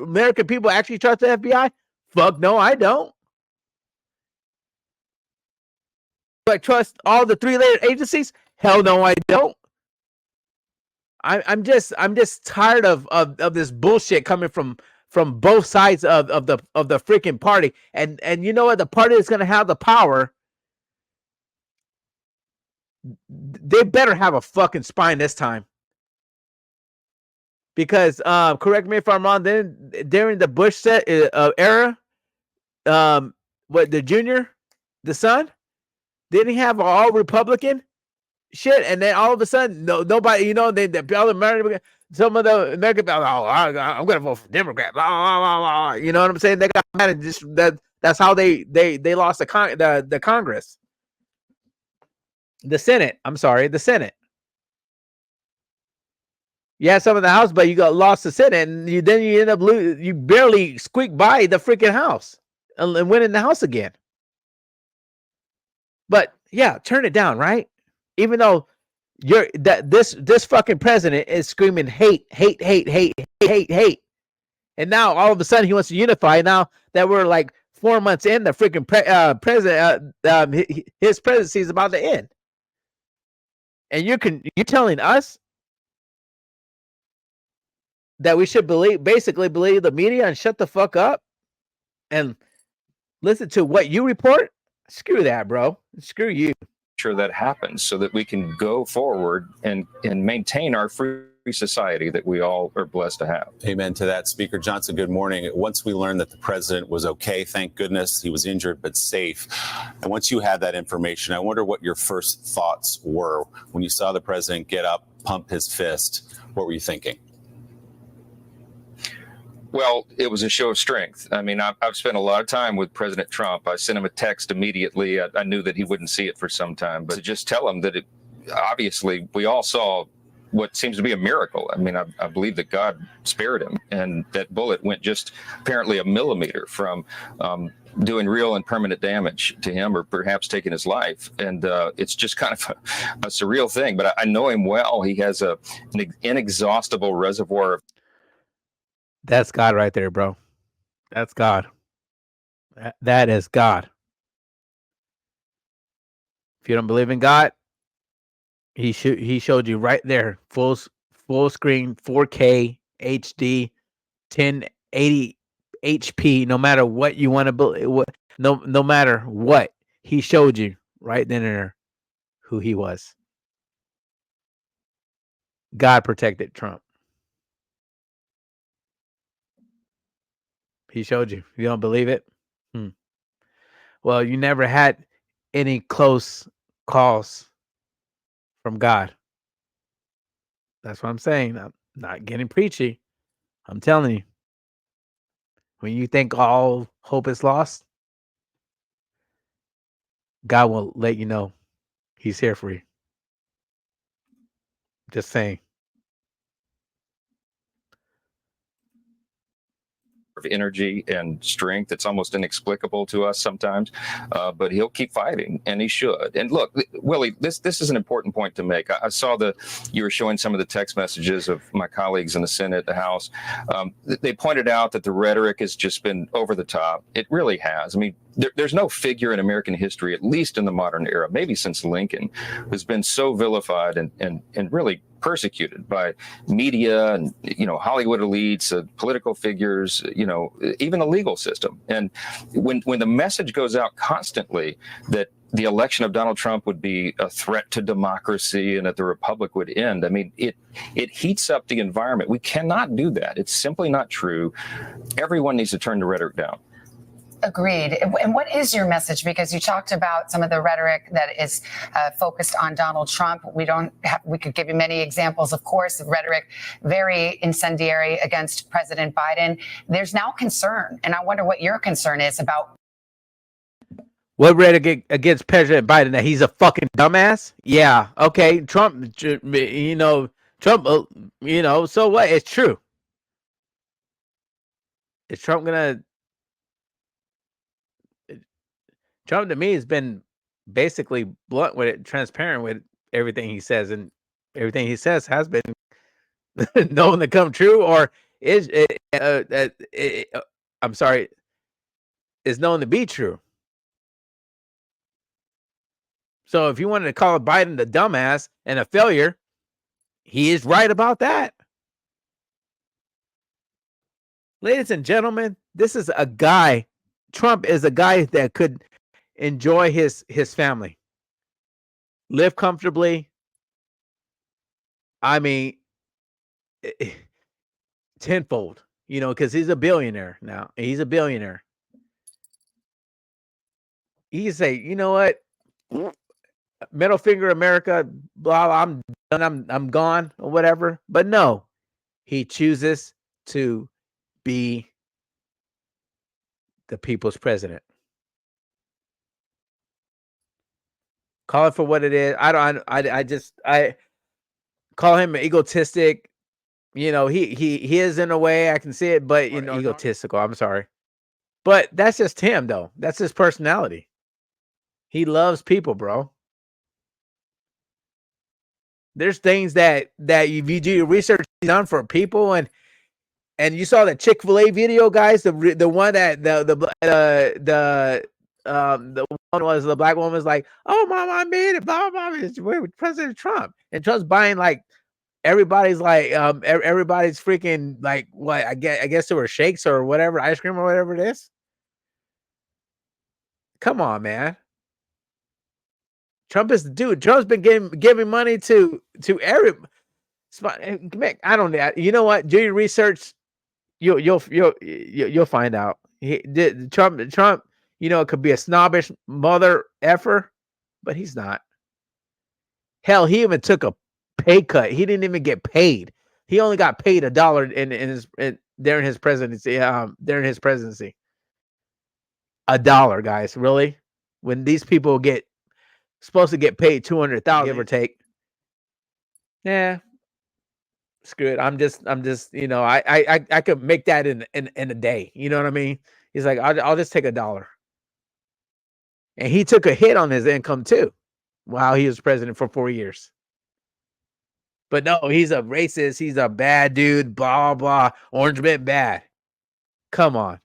American people actually trust the FBI? Fuck no, I don't. Do I trust all the 3-layered agencies? Hell no, I don't. I'm just tired of this bullshit coming from both sides of the freaking party. And you know what? The party that's gonna have the power, they better have a fucking spine this time. Because correct me if I'm wrong, then during the Bush era, what, the junior, the son, didn't he have all Republican shit? And then all of a sudden, nobody, the other American, some of the American, I'm gonna vote for Democrat. Blah, blah, blah, blah. You know what I'm saying? They got mad and just that's how they lost the Congress, the Senate. I'm sorry, the Senate. You had some of the House, but you got lost the Senate, and you end up you barely squeaked by the freaking House and went in the House again. But yeah, turn it down, right? Even though this fucking president is screaming hate, hate, hate, hate, hate, hate, and now all of a sudden he wants to unify. Now that we're like 4 months in, the freaking president, his presidency is about to end, and you're telling us that we should basically believe the media and shut the fuck up and listen to what you report? Screw that, bro. Screw you. Sure that happens so that we can go forward and maintain our free society that we all are blessed to have. Amen to that. Speaker Johnson, good morning. Once we learned that the president was okay, thank goodness, he was injured but safe. And once you had that information, I wonder what your first thoughts were when you saw the president get up, pump his fist. What were you thinking? Well, it was a show of strength. I mean, I've spent a lot of time with President Trump. I sent him a text immediately. I knew that he wouldn't see it for some time, but to just tell him that obviously we all saw what seems to be a miracle. I mean, I believe that God spared him, and that bullet went just apparently a millimeter from doing real and permanent damage to him, or perhaps taking his life. And it's just kind of a surreal thing, but I know him well. He has an inexhaustible reservoir. That's God right there, bro. That's God. That is God. If you don't believe in God, he showed you right there, full screen, 4K, HD, 1080 HP. No matter what you want to believe, no matter what, he showed you right then and there who he was. God protected Trump. He showed you. You don't believe it? Well, you never had any close calls from God. That's what I'm saying. I'm not getting preachy. I'm telling you. When you think all hope is lost, God will let you know he's here for you. Just saying. Of energy and strength. It's almost inexplicable to us sometimes, but he'll keep fighting, and he should. And look, Willie, this is an important point to make. I saw you were showing some of the text messages of my colleagues in the Senate, the House. They pointed out that the rhetoric has just been over the top. It really has. I mean, there's no figure in American history, at least in the modern era, maybe since Lincoln, who's been so vilified and really persecuted by media and Hollywood elites, political figures, even the legal system. And when the message goes out constantly that the election of Donald Trump would be a threat to democracy and that the republic would end. I mean, it heats up the environment. We cannot do that. It's simply not true. Everyone needs to turn the rhetoric down. Agreed. And what is your message? Because you talked about some of the rhetoric that is focused on Donald Trump. We could give you many examples, of course, of rhetoric very incendiary against President Biden. There's now concern, and I wonder what your concern is about. What rhetoric against President Biden? That he's a fucking dumbass? Yeah. Okay. Trump, so what? It's true. Is Trump gonna... Trump to me has been basically blunt with it, transparent with everything he says, and everything he says has been known to come true, or is is known to be true. So if you wanted to call Biden the dumbass and a failure, he is right about that. Ladies and gentlemen, this is a guy. Trump is a guy that could enjoy his family, live comfortably. I mean, tenfold, because he's a billionaire now. He's a billionaire. He can say, you know what, middle finger America, blah, I'm done, I'm gone, or whatever. But no, he chooses to be the people's president. Call it for what it is. I call him egotistic. He is in a way, I can see it, but egotistical. I'm sorry. But that's just him though. That's his personality. He loves people, bro. There's things that if you do your research done for people, and you saw that Chick-fil-A video, guys, the one that the one was the black woman was like, "Oh, mom, I made it." Blah blah blah. It's with President Trump, and Trump's buying like everybody's freaking like what? I guess there were shakes or whatever, ice cream or whatever it is. Come on, man. Trump is the dude. Trump's been giving money to every. I don't know. You know what? Do your research. You'll find out. Trump. It could be a snobbish mother effer, but he's not. Hell, he even took a pay cut. He didn't even get paid. He only got paid $1 during his presidency. $1, guys. Really? When these people supposed to get paid $200,000, give or take. Yeah. Screw it. I'm just. I could make that in a day. You know what I mean? He's like, I'll just take $1. And he took a hit on his income too, while he was president for 4 years. But no, he's a racist. He's a bad dude. Blah blah. Orange man bad. Come on.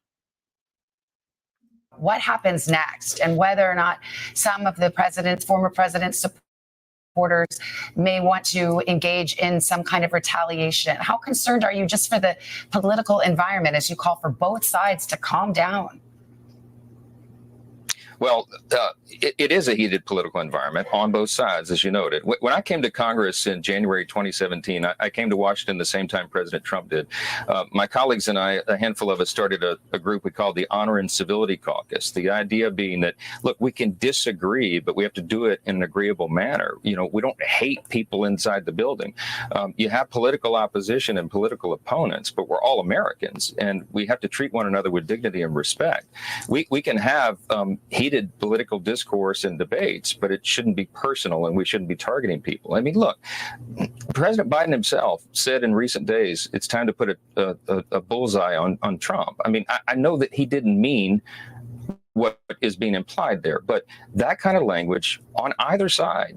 What happens next, and whether or not some of the former president's supporters may want to engage in some kind of retaliation. How concerned are you just for the political environment as you call for both sides to calm down? Well, it is a heated political environment on both sides, as you noted. When I came to Congress in January 2017, I came to Washington the same time President Trump did. My colleagues and I, a handful of us, started a group we called the Honor and Civility Caucus. The idea being that, look, we can disagree, but we have to do it in an agreeable manner. We don't hate people inside the building. You have political opposition and political opponents, but we're all Americans, and we have to treat one another with dignity and respect. We can have heated political discourse and debates, but it shouldn't be personal, and we shouldn't be targeting people. I mean, look, President Biden himself said in recent days it's time to put a bullseye on Trump. I mean, I know that he didn't mean what is being implied there, but that kind of language on either side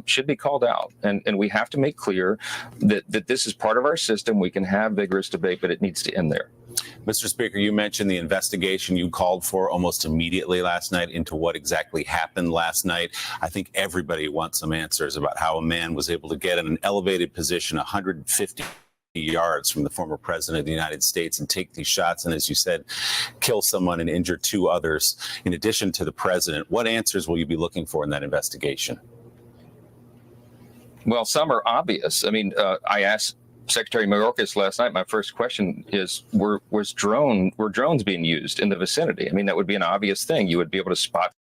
should be called out, and we have to make clear that this is part of our system. We can have vigorous debate, but it needs to end there. Mr. Speaker, you mentioned the investigation you called for almost immediately last night into what exactly happened last night. I think everybody wants some answers about how a man was able to get in an elevated position 150 yards from the former president of the United States and take these shots and, as you said, kill someone and injure 2 others in addition to the president. What answers will you be looking for in that investigation? Well, some are obvious. I mean, I asked Secretary Mayorkas last night. My first question is: were drones being used in the vicinity? I mean, that would be an obvious thing. You would be able to spot.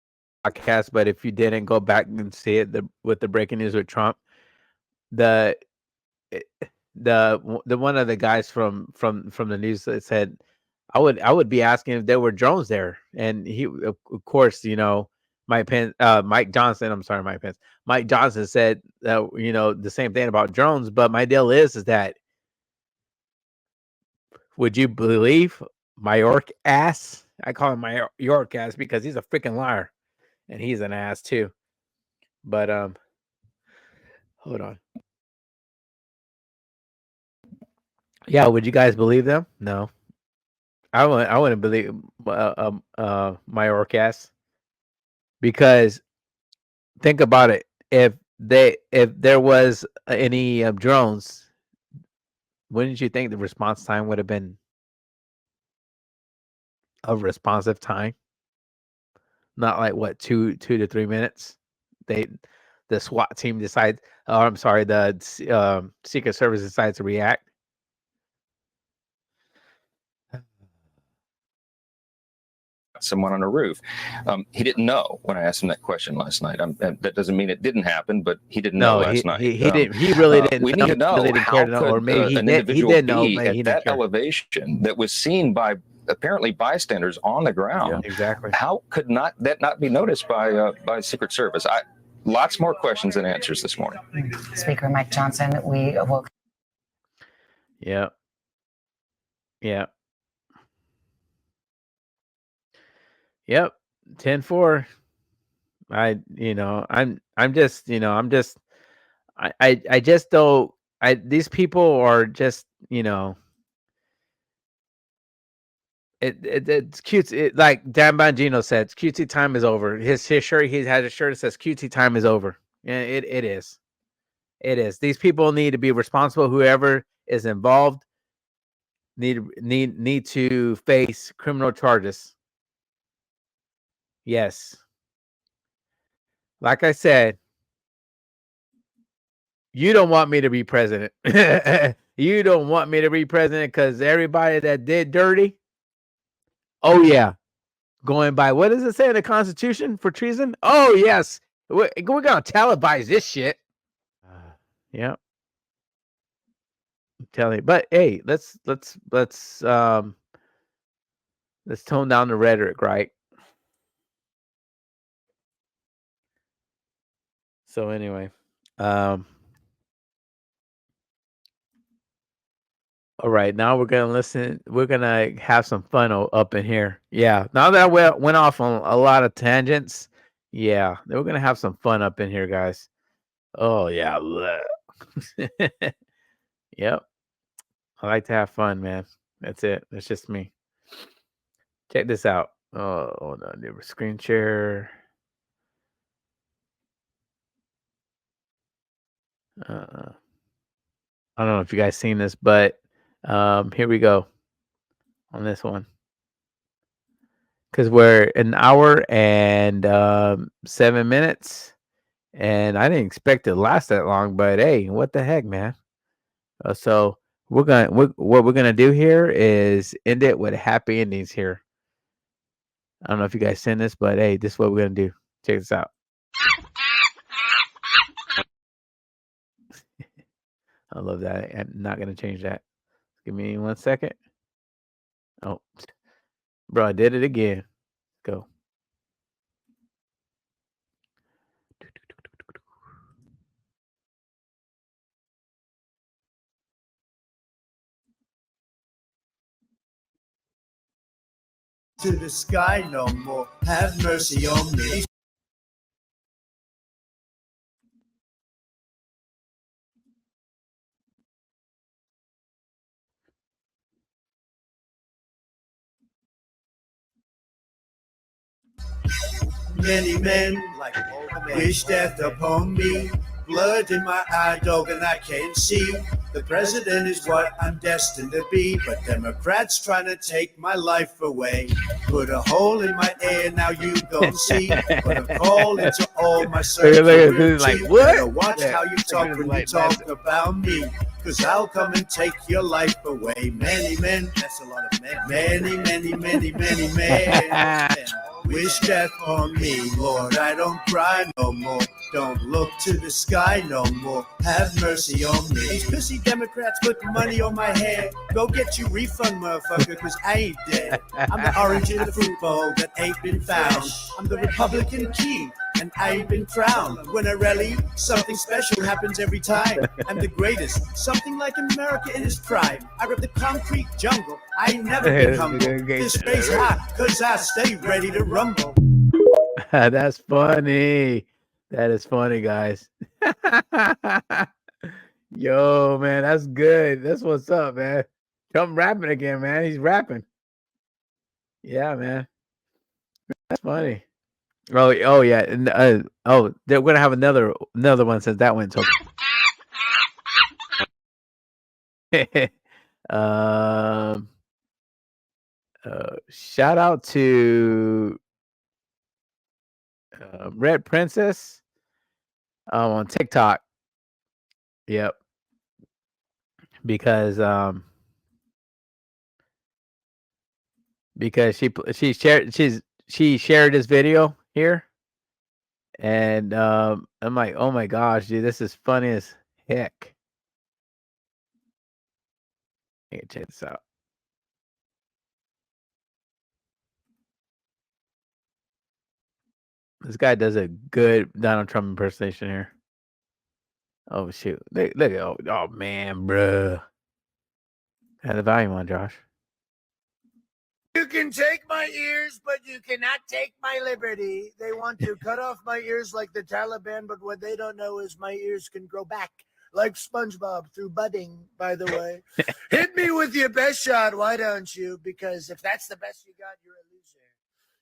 Podcast, but if you didn't go back and see it, with the breaking news with Trump, the one of the guys from the news that said, I would be asking if there were drones there, and he, of course, Mike Johnson said that, the same thing about drones. But my deal is that, would you believe Mayork ass? I call him Mayork ass because he's a freaking liar, and he's an ass too. But hold on. Yeah, would you guys believe them? No, I wouldn't believe Mayork ass, because think about it. If there was any drones, wouldn't you think the response time would have been a responsive time? Not like what, 2 to 3 minutes. The SWAT team decides. Oh, I'm sorry. The Secret Service decides to react. Someone on a roof. He didn't know when I asked him that question last night. That doesn't mean it didn't happen, but he didn't know last night. He didn't. He really didn't. We need to know really didn't how care to know, could or maybe an individual he did know, be but he at didn't that care. elevation that was seen by apparently bystanders on the ground. Yeah, exactly. How could that not be noticed by Secret Service? Lots more questions than answers this morning. Speaker Mike Johnson, we will. Yeah. Yeah. Yep. 10-4. I just don't. These people are just, it's cute. Like Dan Bongino said, QT time is over. His shirt, he has a shirt that says QT time is over. And it is. It is. These people need to be responsible. Whoever is involved need to face criminal charges. Yes. Like I said, you don't want me to be president. You don't want me to be president because everybody that did dirty. Oh, yeah. Going by, what does it say in the Constitution for treason? Oh, yes. We're going to televise this shit. Yeah. I'm telling you. But hey, let's tone down the rhetoric, right? So anyway, all right, now we're gonna listen. We're gonna have some fun up in here. Yeah, now that we went off on a lot of tangents, yeah, we're gonna have some fun up in here, guys. Oh yeah, yep. I like to have fun, man. That's it. That's just me. Check this out. Oh no, never screen share. I don't know if you guys seen this, but here we go on this one, because we're an hour and 7 minutes, and I didn't expect it to last that long. But hey, what the heck, man? So what we're gonna do here is end it with happy endings here. I don't know if you guys seen this, but hey, this is what we're gonna do. Check this out. I love that. I'm not gonna change that. Give me 1 second. Oh, bro, I did it again. Go. To the sky no more. Have mercy on me. Many men like wish death upon me. Blood in my eye, dog, and I can't see. The president is what I'm destined to be, but Democrats trying to take my life away. Put a hole in my ear, now you gon' see. Put a call into all my security. Like, what? Better watch how you talk when you talk about me, cause I'll come and take your life away. Many men, that's a lot of men. Many men wish death on me. Lord, I don't cry no more. Don't look to the sky no more. Have mercy on me. These pussy Democrats put money on my head. Go get your refund, motherfucker, cause I ain't dead. I'm the orange in the fruit bowl that ain't been found. I'm the Republican king, and I ain't been crowned. When I rally, something special happens every time. I'm the greatest, something like America in its prime. I rip the concrete jungle, I ain't never been humble. This space hot, cause I stay ready to rumble. That's funny. That is funny, guys. Yo, man, that's good. That's what's up, man. Trump rapping again, man. He's rapping. Yeah, man. That's funny. Oh yeah. And, they're gonna have another one since that went so. um, shout out to Red Princess on TikTok. Yep. Because she shared this video here, and I'm like, oh my gosh, dude, this is funny as heck. Check this out. This guy does a good Donald Trump impersonation here. Oh shoot! Look at oh man, bruh. Have the volume on, Josh. You can take my ears, but you cannot take my liberty. They want to cut off my ears like the Taliban, but what they don't know is my ears can grow back like SpongeBob through budding, by the way. Hit me with your best shot, why don't you? Because if that's the best you got, you're a loser.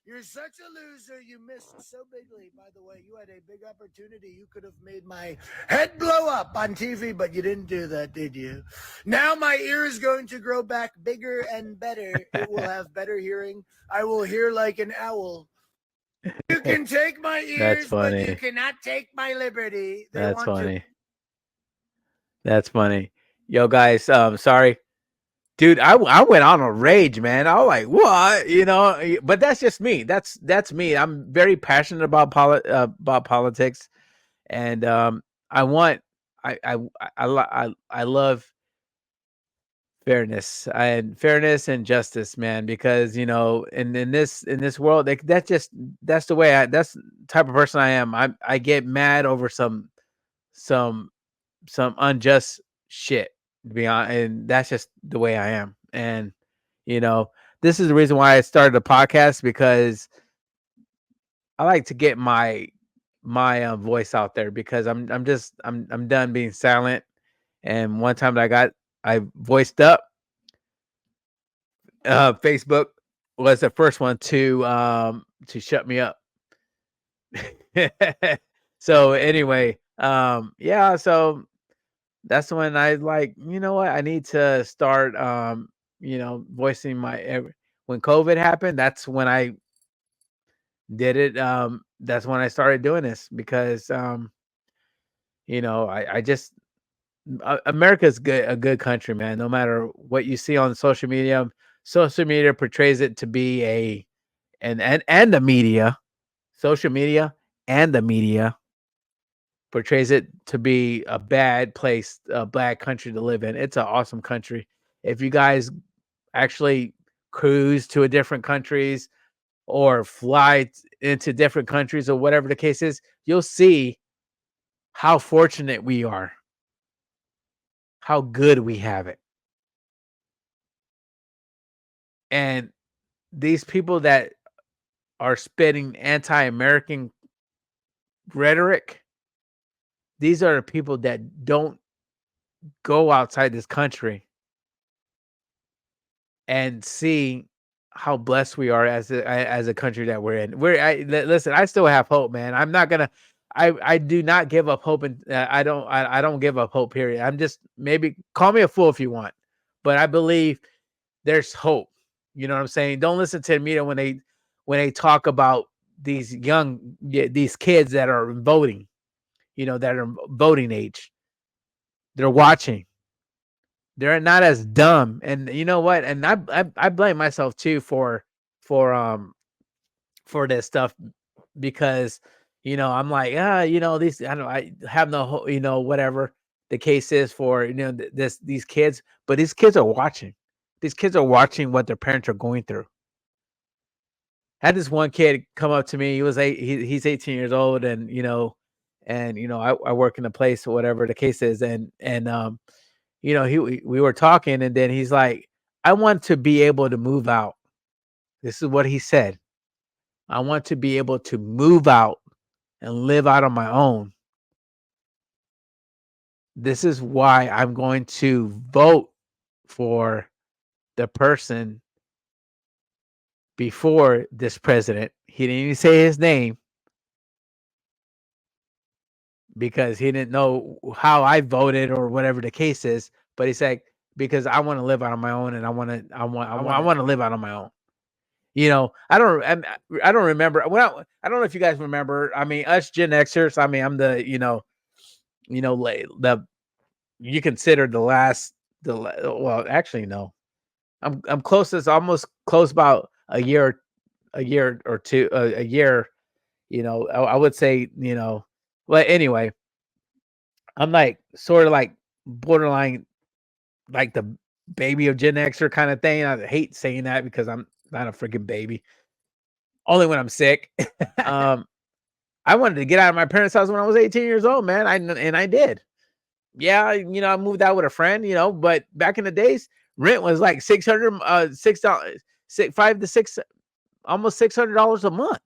You're such a loser. You missed so bigly, by the way. You had a big opportunity. You could have made my head blow up on TV, but you didn't do that, did you? Now my ear is going to grow back bigger and better. It will have better hearing. I will hear like an owl. You can take my ears, but you cannot take my liberty. That's funny. That's funny. Yo, guys, sorry. Dude, I went on a rage, man. I was like, what? You know, but that's just me. That's me. I'm very passionate about politics, and I love fairness and justice, man. Because in this world, that's the way that's the type of person I am. I get mad over some unjust shit, to be honest, and that's just the way I am. And this is the reason why I started a podcast, because I like to get my voice out there, because I'm done being silent. And one time that I voiced up, Facebook was the first one to shut me up. So anyway, yeah, so that's when I like, you know what? I need to start, voicing when COVID happened, that's when I did it. That's when I started doing this, because, I just, America's a good country, man. No matter what you see on social media portrays it to be and the media, social media and the media portrays it to be a bad place, a bad country to live in. It's an awesome country. If you guys actually cruise to a different countries or fly into different countries or whatever the case is, you'll see how fortunate we are, how good we have it. And these people that are spitting anti-American rhetoric, these are the people that don't go outside this country and see how blessed we are as a country that we're in. Listen, I still have hope, man. I do not give up hope, and I don't give up hope. Period. I'm just, maybe call me a fool if you want, but I believe there's hope. You know what I'm saying? Don't listen to the media when they talk about these these kids that are voting. That are voting age. They're watching. They're not as dumb. And you know what? And I blame myself too for this stuff, because I'm like, these, I don't know, I have no whatever the case is for these kids, but these kids are watching. These kids are watching what their parents are going through. I had this one kid come up to me. He was he's 18 years old, and I work in a place or whatever the case is, and we were talking, and then he's like, I want to be able to move out. This is what he said. I want to be able to move out and live out on my own. This is why I'm going to vote for the person before this president. He didn't even say his name because he didn't know how I voted or whatever the case is. But he said, because I want to live out on my own, and I want to live out on my own. I don't remember. Well, I don't know if you guys remember. I mean, us Gen Xers. I mean, I'm the you consider the last well, actually no. I'm closest, almost close about a year or two, a year. I would say, well, anyway, I'm like sort of like borderline, like the baby of Gen Xer kind of thing. I hate saying that because I'm not a freaking baby. Only when I'm sick. I wanted to get out of my parents' house when I was 18 years old, man. I did. Yeah, I moved out with a friend, but back in the days, rent was like $600, $6, 5 to 6, almost $600 a month.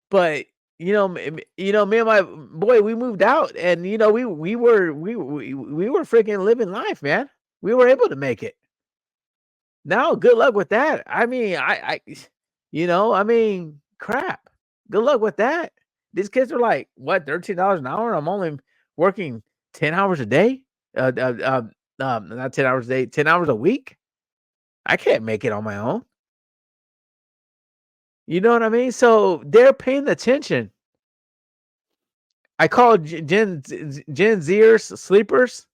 But me and my boy, we moved out, and we were freaking living life, man. We were able to make it. Now, good luck with that. I mean, I mean, crap. Good luck with that. These kids are like, what, $13 an hour? I'm only working 10 hours a day. Not 10 hours a day, 10 hours a week. I can't make it on my own. You know what I mean? So they're paying attention. I call Gen Zers sleepers,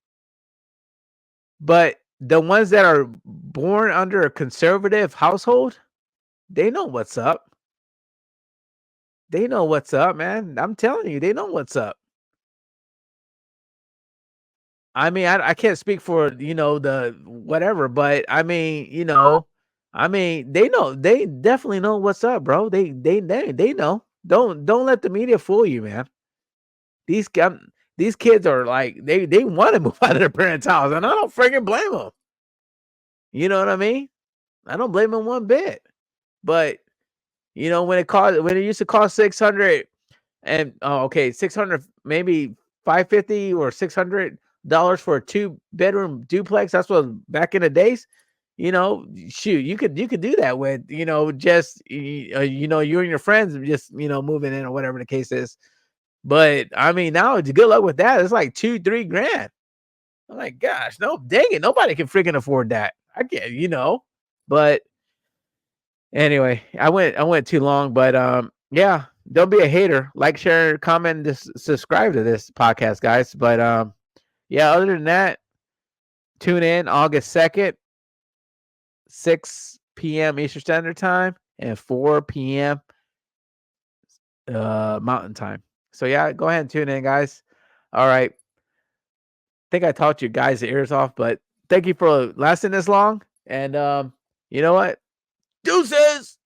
but the ones that are born under a conservative household, they know what's up. They know what's up, man. I'm telling you, they know what's up. I mean, I can't speak for, the whatever, but I mean, they know, they definitely know what's up, bro. They know. Don't let the media fool you, man. These kids are like, they want to move out of their parents' house, and I don't freaking blame them. You know what I mean? I don't blame them one bit. But when it used to cost 600 and 600, maybe 550 or $600 for a 2-bedroom duplex. That's what back in the days. Shoot, you could do that with just you and your friends just moving in or whatever the case is. But I mean, now it's good luck with that. It's like $2-3 grand. I'm like, gosh, no, dang it, nobody can freaking afford that. I can't, but anyway, I went too long, but yeah, don't be a hater. Like, share, comment, subscribe to this podcast, guys. But yeah, other than that, tune in August 2nd, 6 p.m. Eastern Standard Time and 4 p.m. Mountain Time. So yeah, go ahead and tune in, guys. All right. I think I talked you guys the ears off, but thank you for lasting this long. And you know what? Deuces!